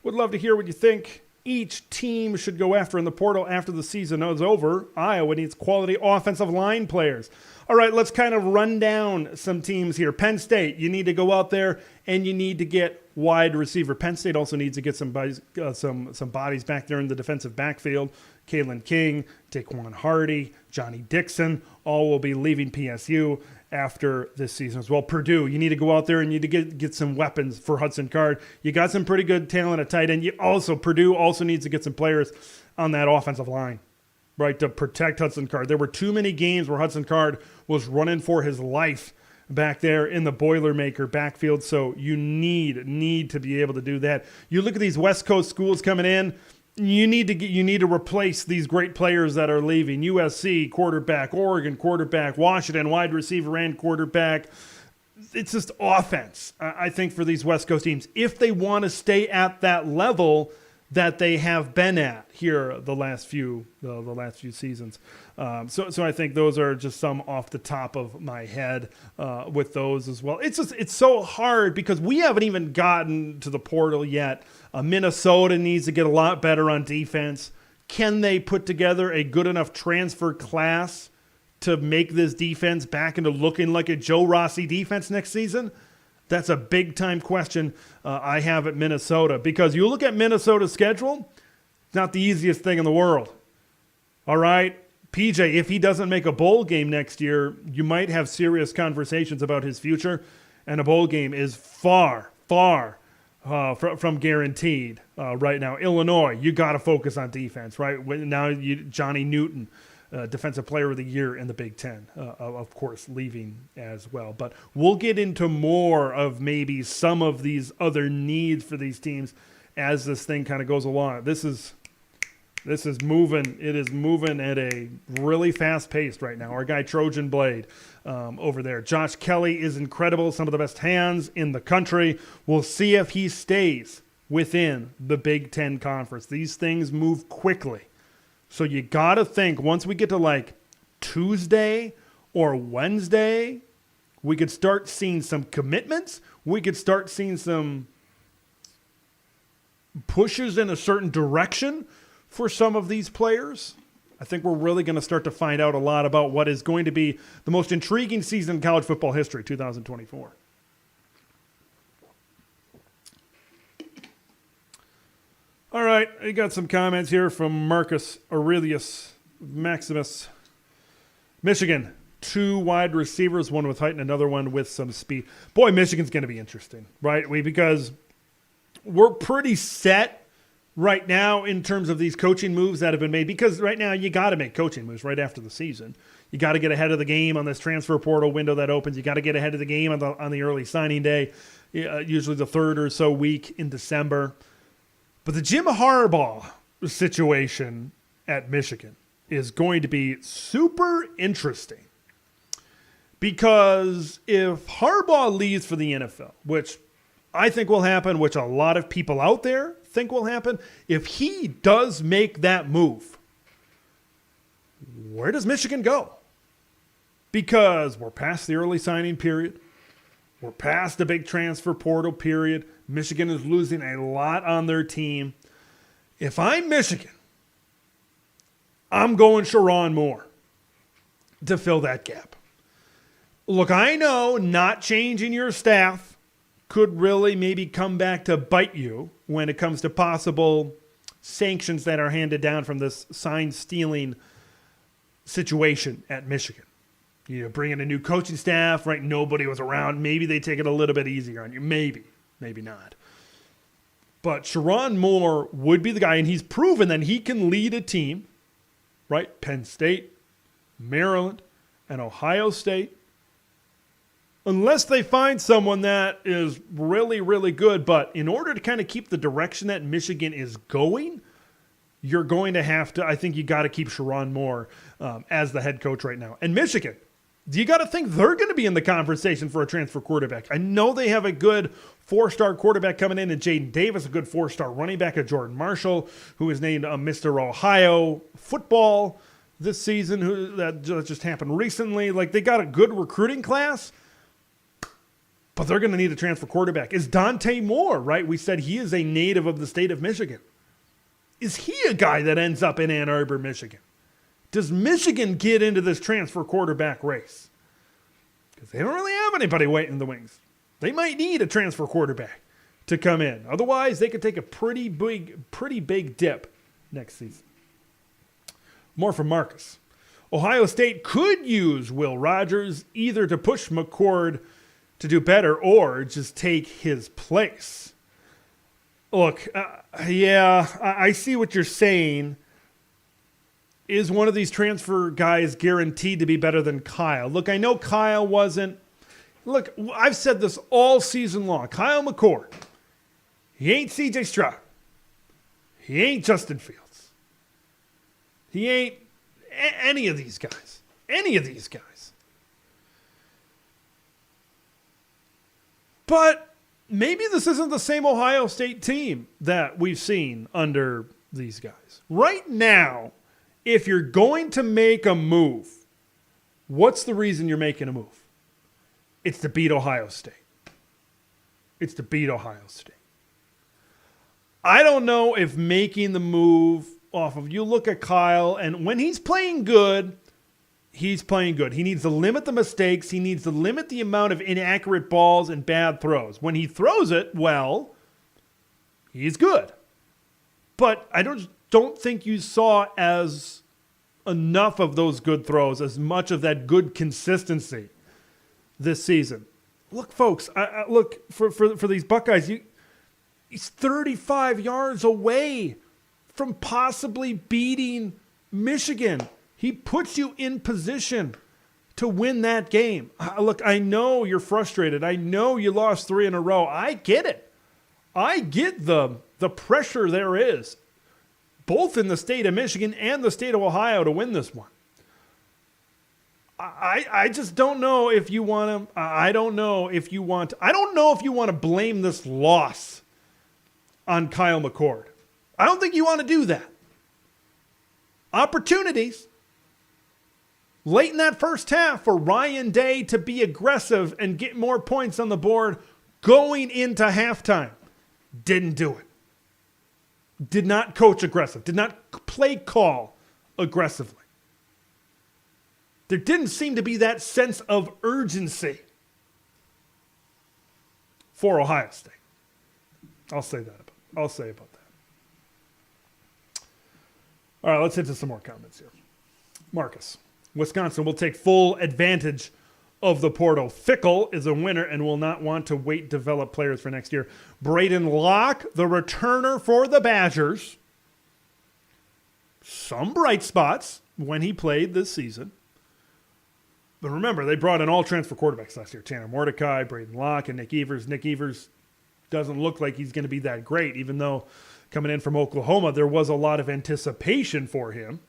B: would love to hear what you think each team should go after in the portal after the season is over. Iowa needs quality offensive line players. All right, let's kind of run down some teams here. Penn State, you need to go out there and you need to get wide receiver. Penn State also needs to get some bodies back there in the defensive backfield. Kalen King, Daquan Hardy, Johnny Dixon, all will be leaving PSU after this season as well. Purdue, you need to go out there and you need to get some weapons for Hudson Card. You got some pretty good talent at tight end. Purdue also needs to get some players on that offensive line, right, to protect Hudson Card. There were too many games where Hudson Card was running for his life back there in the Boilermaker backfield, so you need to be able to do that. You look at these West Coast schools coming in, you need to replace these great players that are leaving. USC quarterback, Oregon quarterback, Washington wide receiver and quarterback. It's just offense, I think, for these West Coast teams, if they want to stay at that level that they have been at here the last few seasons. So I think those are just some off the top of my head with those as well. It's so hard because we haven't even gotten to the portal yet. Minnesota needs to get a lot better on defense. Can they put together a good enough transfer class to make this defense back into looking like a Joe Rossi defense next season? That's a big-time question I have at Minnesota, because you look at Minnesota's schedule, it's not the easiest thing in the world. All right? PJ, if he doesn't make a bowl game next year, you might have serious conversations about his future, and a bowl game is far from guaranteed right now. Illinois, you got to focus on defense, right? Now Johnny Newton, Defensive Player of the Year in the Big Ten, of course, leaving as well. But we'll get into more of maybe some of these other needs for these teams as this thing kind of goes along. This is moving. It is moving at a really fast pace right now. Our guy Trojan Blade over there. Josh Kelly is incredible. Some of the best hands in the country. We'll see if he stays within the Big Ten Conference. These things move quickly. So you got to think once we get to like Tuesday or Wednesday, we could start seeing some commitments. We could start seeing some pushes in a certain direction for some of these players. I think we're really going to start to find out a lot about what is going to be the most intriguing season in college football history, 2024. All right, I got some comments here from Marcus Aurelius Maximus. Michigan, 2 wide receivers, one with height and another one with some speed. Boy, Michigan's going to be interesting, right? Because we're pretty set right now in terms of these coaching moves that have been made, because right now you got to make coaching moves right after the season. You got to get ahead of the game on this transfer portal window that opens. You got to get ahead of the game on the early signing day, usually the third or so week in December. But the Jim Harbaugh situation at Michigan is going to be super interesting, because if Harbaugh leaves for the NFL, which I think will happen, which a lot of people out there think will happen, if he does make that move, where does Michigan go? Because we're past the early signing period. We're past the big transfer portal period. Michigan is losing a lot on their team. If I'm Michigan, I'm going Sharon Moore to fill that gap. Look, I know not changing your staff could really maybe come back to bite you when it comes to possible sanctions that are handed down from this sign stealing situation at Michigan. You bring in a new coaching staff, right? Nobody was around. Maybe they take it a little bit easier on you. Maybe not. But Sharon Moore would be the guy, and he's proven that he can lead a team, right? Penn State, Maryland, and Ohio State. Unless they find someone that is really, really good. But in order to kind of keep the direction that Michigan is going, you're going to have to, I think you got to keep Sharon Moore as the head coach right now. And Michigan, you got to think they're going to be in the conversation for a transfer quarterback. I know they have a good 4-star quarterback coming in Jaden Davis, a good 4-star running back at Jordan Marshall, who was named Mr. Ohio football this season. That just happened recently. Like, they got a good recruiting class, but they're going to need a transfer quarterback. Is Dante Moore, right? We said he is a native of the state of Michigan. Is he a guy that ends up in Ann Arbor, Michigan? Does Michigan get into this transfer quarterback race? Because they don't really have anybody waiting in the wings. They might need a transfer quarterback to come in. Otherwise, they could take a pretty big dip next season. More from Marcus. Ohio State could use Will Rogers either to push McCord to do better or just take his place. Look, I see what you're saying. Is one of these transfer guys guaranteed to be better than Kyle? Look, I know Kyle wasn't. Look, I've said this all season long. Kyle McCord, he ain't C.J. Stroud. He ain't Justin Fields. He ain't any of these guys. Any of these guys. But maybe this isn't the same Ohio State team that we've seen under these guys. Right now, if you're going to make a move, what's the reason you're making a move? It's to beat Ohio State. It's to beat Ohio State. I don't know if making the move off of, you look at Kyle, and when he's playing good, he's playing good. He needs to limit the mistakes. He needs to limit the amount of inaccurate balls and bad throws. When he throws it well, he's good. But I don't think you saw as enough of those good throws, as much of that good consistency this season. Look, folks, look for these Buckeyes. He's 35 yards away from possibly beating Michigan. He puts you in position to win that game. Look, I know you're frustrated. I know you lost 3 in a row. I get it. I get the pressure there is, both in the state of Michigan and the state of Ohio, to win this one. I just don't know if you want to. I don't know if you want to blame this loss on Kyle McCord. I don't think you want to do that. Opportunities late in that first half for Ryan Day to be aggressive and get more points on the board going into halftime. Didn't do it. Did not coach aggressive. Did not play call aggressively. There didn't seem to be that sense of urgency for Ohio State. I'll say about that. All right, let's hit to some more comments here. Marcus. Wisconsin will take full advantage of the portal. Fickle is a winner and will not want to wait to develop players for next year. Braden Locke, the returner for the Badgers. Some bright spots when he played this season. But remember, they brought in all transfer quarterbacks last year. Tanner Mordecai, Braden Locke, and Nick Evers. Nick Evers doesn't look like he's going to be that great, even though coming in from Oklahoma, there was a lot of anticipation for him.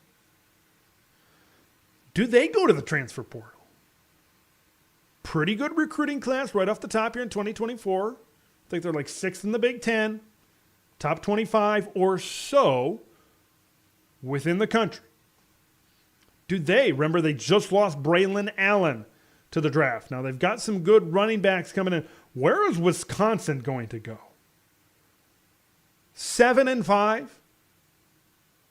B: Do they go to the transfer portal? Pretty good recruiting class right off the top here in 2024. I think they're like 6th in the Big Ten, top 25 or so within the country. Do they? Remember, they just lost Braylon Allen to the draft. Now, they've got some good running backs coming in. Where is Wisconsin going to go? 7-5?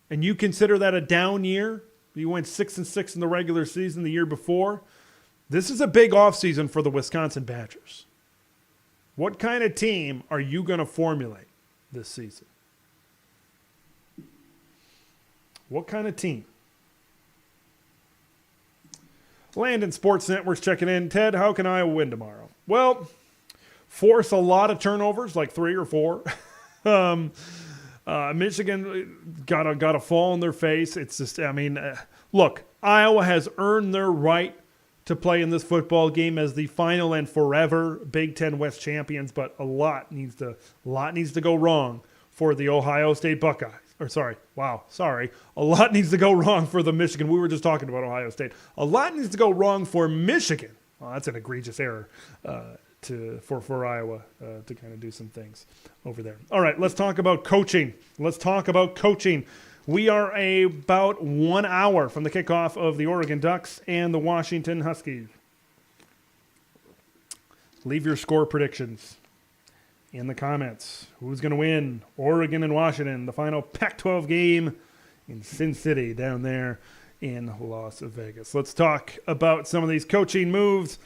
B: And you consider that a down year? You went 6-6 in the regular season the year before. This is a big offseason for the Wisconsin Badgers. What kind of team are you going to formulate this season? What kind of team? Landon Sports Network's checking in. Ted, how can Iowa win tomorrow? Well, force a lot of turnovers, like 3 or 4. Michigan got a fall in their face. It's just, look, Iowa has earned their right to play in this football game as the final and forever Big Ten West champions, but a lot needs to go wrong for the Ohio State Buckeyes A lot needs to go wrong for the Michigan. We were just talking about Ohio State. A lot needs to go wrong for Michigan. Well, that's an egregious error for Iowa to kind of do some things over there. All right, let's talk about coaching. We are about 1 hour from the kickoff of the Oregon Ducks and the Washington Huskies. Leave your score predictions in the comments. Who's going to win? Oregon and Washington, the final Pac-12 game in Sin City down there in Las Vegas. Let's talk about some of these coaching moves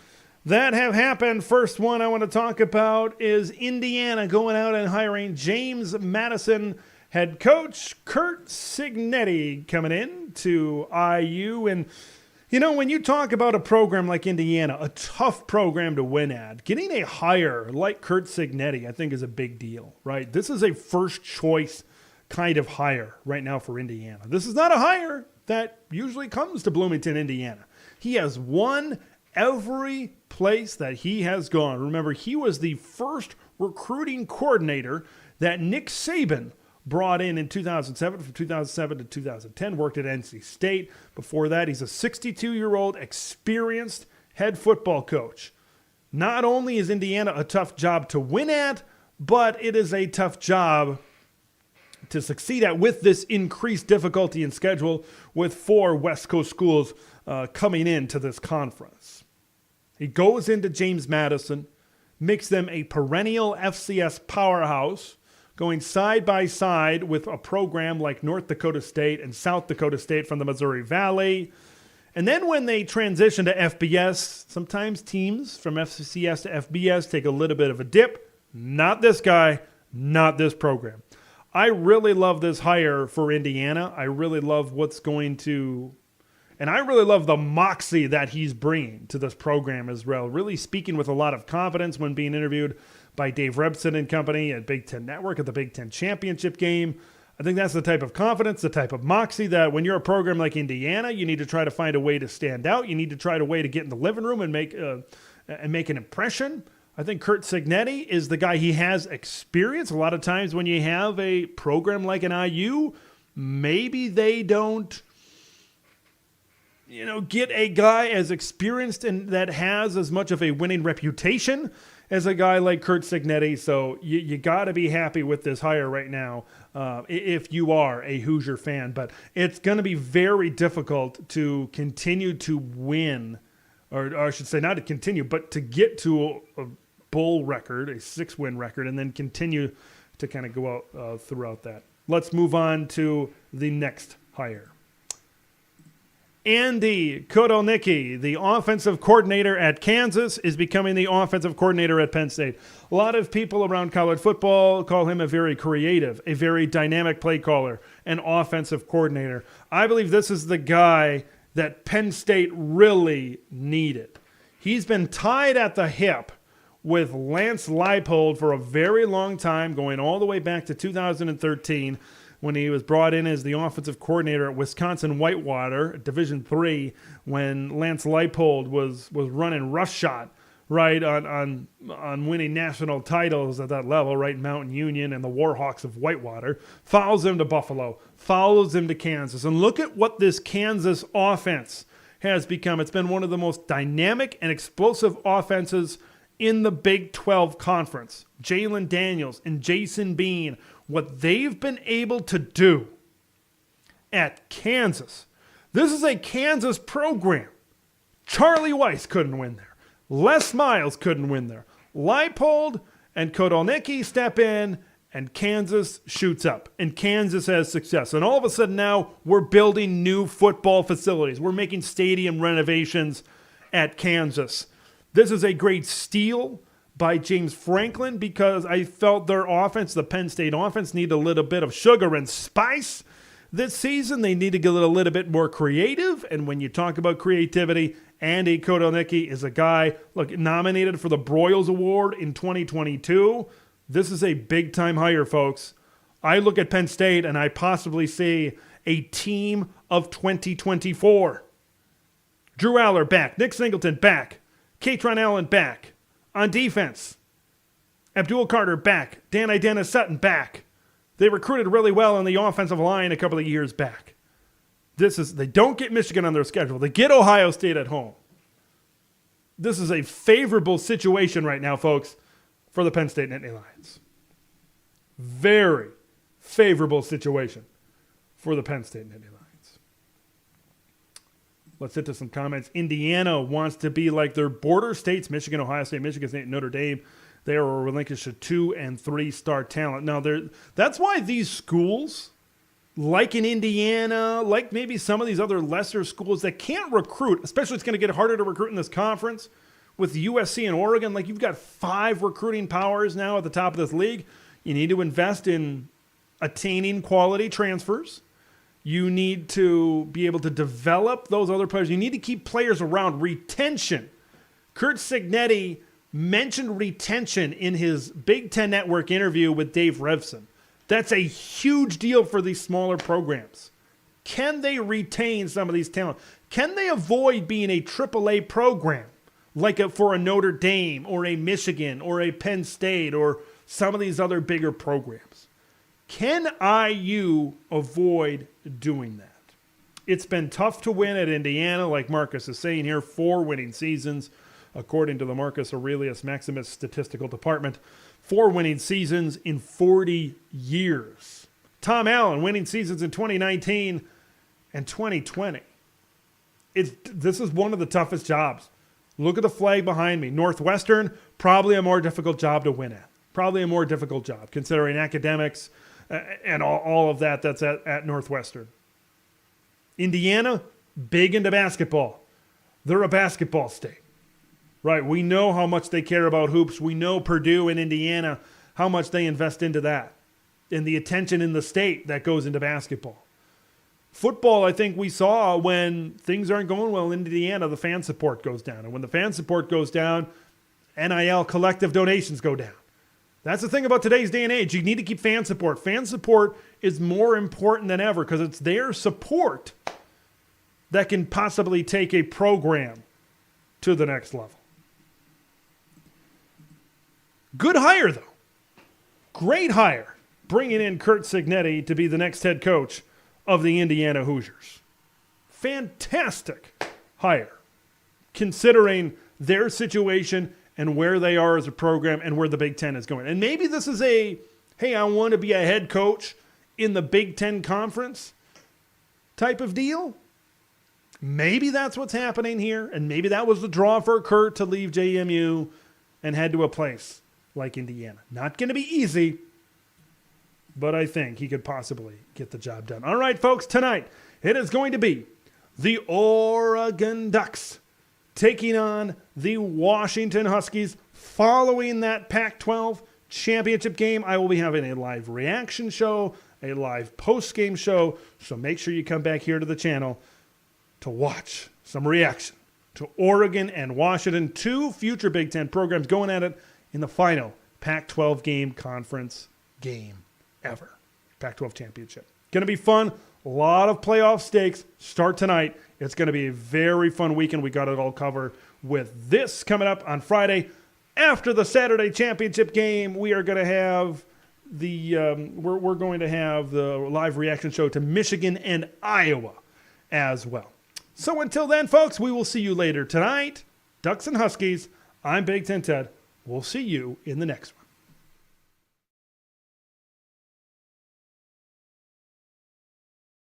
B: that have happened. First one I want to talk about is Indiana going out and hiring James Madison head coach Curt Cignetti coming in to IU. And, you know, when you talk about a program like Indiana, a tough program to win at, getting a hire like Curt Cignetti, I think, is a big deal, right? This is a first choice kind of hire right now for Indiana. This is not a hire that usually comes to Bloomington, Indiana. He has won every place that he has gone. Remember, he was the first recruiting coordinator that Nick Saban brought in 2007, from 2007 to 2010, worked at NC State. Before that, he's a 62-year-old experienced head football coach. Not only is Indiana a tough job to win at, but it is a tough job to succeed at with this increased difficulty in schedule with 4 West Coast schools coming into this conference. He goes into James Madison, makes them a perennial FCS powerhouse, going side by side with a program like North Dakota State and South Dakota State from the Missouri Valley. And then when they transition to FBS, sometimes teams from FCS to FBS take a little bit of a dip. Not this guy, not this program. I really love this hire for Indiana. I really love and I really love the moxie that he's bringing to this program as well. Really speaking with a lot of confidence when being interviewed by Dave Rebson and company at Big Ten Network at the Big Ten Championship game. I think that's the type of confidence, the type of moxie that when you're a program like Indiana, you need to try to find a way to stand out. You need to try to way to get in the living room and make an impression. I think Curt Cignetti is the guy. He has experience. A lot of times when you have a program like an IU, maybe they don't get a guy as experienced and that has as much of a winning reputation as a guy like Curt Cignetti. So you got to be happy with this hire right now if you are a Hoosier fan. But it's going to be very difficult to continue to win, or I should say not to continue, but to get to a bowl record, a 6-win record, and then continue to kind of go out throughout that. Let's move on to the next hire. Andy Kotelnicki, the offensive coordinator at Kansas, is becoming the offensive coordinator at Penn State. A lot of people around college football call him a very creative, a very dynamic play caller, an offensive coordinator. I believe this is the guy that Penn State really needed. He's been tied at the hip with Lance Leipold for a very long time, going all the way back to 2013, when he was brought in as the offensive coordinator at Wisconsin Whitewater, Division III, when Lance Leipold was running roughshod, right, on winning national titles at that level, right, Mountain Union and the Warhawks of Whitewater. Follows him to Buffalo, follows him to Kansas. And look at what this Kansas offense has become. It's been one of the most dynamic and explosive offenses in the Big 12 Conference. Jalen Daniels and Jason Bean, what they've been able to do at Kansas. This is a Kansas program. Charlie Weiss couldn't win there. Les Miles couldn't win there. Leipold and Kotelnicki step in, and Kansas shoots up, and Kansas has success. And all of a sudden now we're building new football facilities. We're making stadium renovations at Kansas. This is a great steal by James Franklin because I felt their offense, the Penn State offense, needed a little bit of sugar and spice this season. They need to get a little bit more creative. And when you talk about creativity, Andy Kotelnicki is a guy, nominated for the Broyles Award in 2022. This is a big-time hire, folks. I look at Penn State and I possibly see a team of 2024. Drew Aller back. Nick Singleton back. Katron Allen back. On defense, Abdul Carter back. Dan Idena Sutton back. They recruited really well on the offensive line a couple of years back. They don't get Michigan on their schedule. They get Ohio State at home. This is a favorable situation right now, folks, for the Penn State Nittany Lions. Very favorable situation for the Penn State Nittany Lions. Let's hit to some comments. Indiana wants to be like their border states, Michigan, Ohio State, Michigan State, Notre Dame. They are relinquished to 2- and 3-star talent. Now, that's why these schools, like in Indiana, like maybe some of these other lesser schools that can't recruit, especially it's going to get harder to recruit in this conference with USC and Oregon. Like, you've got 5 recruiting powers now at the top of this league. You need to invest in attaining quality transfers. You need to be able to develop those other players. You need to keep players around. Retention. Curt Cignetti mentioned retention in his Big Ten Network interview with Dave Revson. That's a huge deal for these smaller programs. Can they retain some of these talents? Can they avoid being a AAA program like for a Notre Dame or a Michigan or a Penn State or some of these other bigger programs? Can IU avoid doing that? It's been tough to win at Indiana, like Marcus is saying here, 4 winning seasons, according to the Marcus Aurelius Maximus Statistical Department. 4 winning seasons in 40 years. Tom Allen winning seasons in 2019 and 2020. This is one of the toughest jobs. Look at the flag behind me. Northwestern, probably a more difficult job to win at. Probably a more difficult job, considering academics and all of that's at Northwestern. Indiana, big into basketball. They're a basketball state. Right, we know how much they care about hoops. We know Purdue and Indiana, how much they invest into that. And the attention in the state that goes into basketball. Football, I think we saw when things aren't going well in Indiana, the fan support goes down. And when the fan support goes down, NIL collective donations go down. That's the thing about today's day and age. You need to keep fan support. Fan support is more important than ever because it's their support that can possibly take a program to the next level. Good hire, though. Great hire, bringing in Curt Cignetti to be the next head coach of the Indiana Hoosiers. Fantastic hire, considering their situation and where they are as a program and where the Big Ten is going. And maybe this is hey, I want to be a head coach in the Big Ten Conference type of deal. Maybe that's what's happening here, and maybe that was the draw for Curt to leave JMU and head to a place like Indiana. Not going to be easy, but I think he could possibly get the job done. All right, folks, tonight it is going to be the Oregon Ducks taking on the Washington Huskies. Following that Pac-12 championship game, I will be having a live reaction show, a live post-game show, so make sure you come back here to the channel to watch some reaction to Oregon and Washington, 2 future Big Ten programs going at it in the final Pac-12 game conference game ever. Pac-12 championship. Going to be fun. A lot of playoff stakes start tonight. It's going to be a very fun weekend. We got it all covered with this coming up on Friday. After the Saturday championship game, we are going to have we're going to have the live reaction show to Michigan and Iowa as well. So until then, folks, we will see you later tonight. Ducks and Huskies. I'm Big Ten Ted. We'll see you in the next one.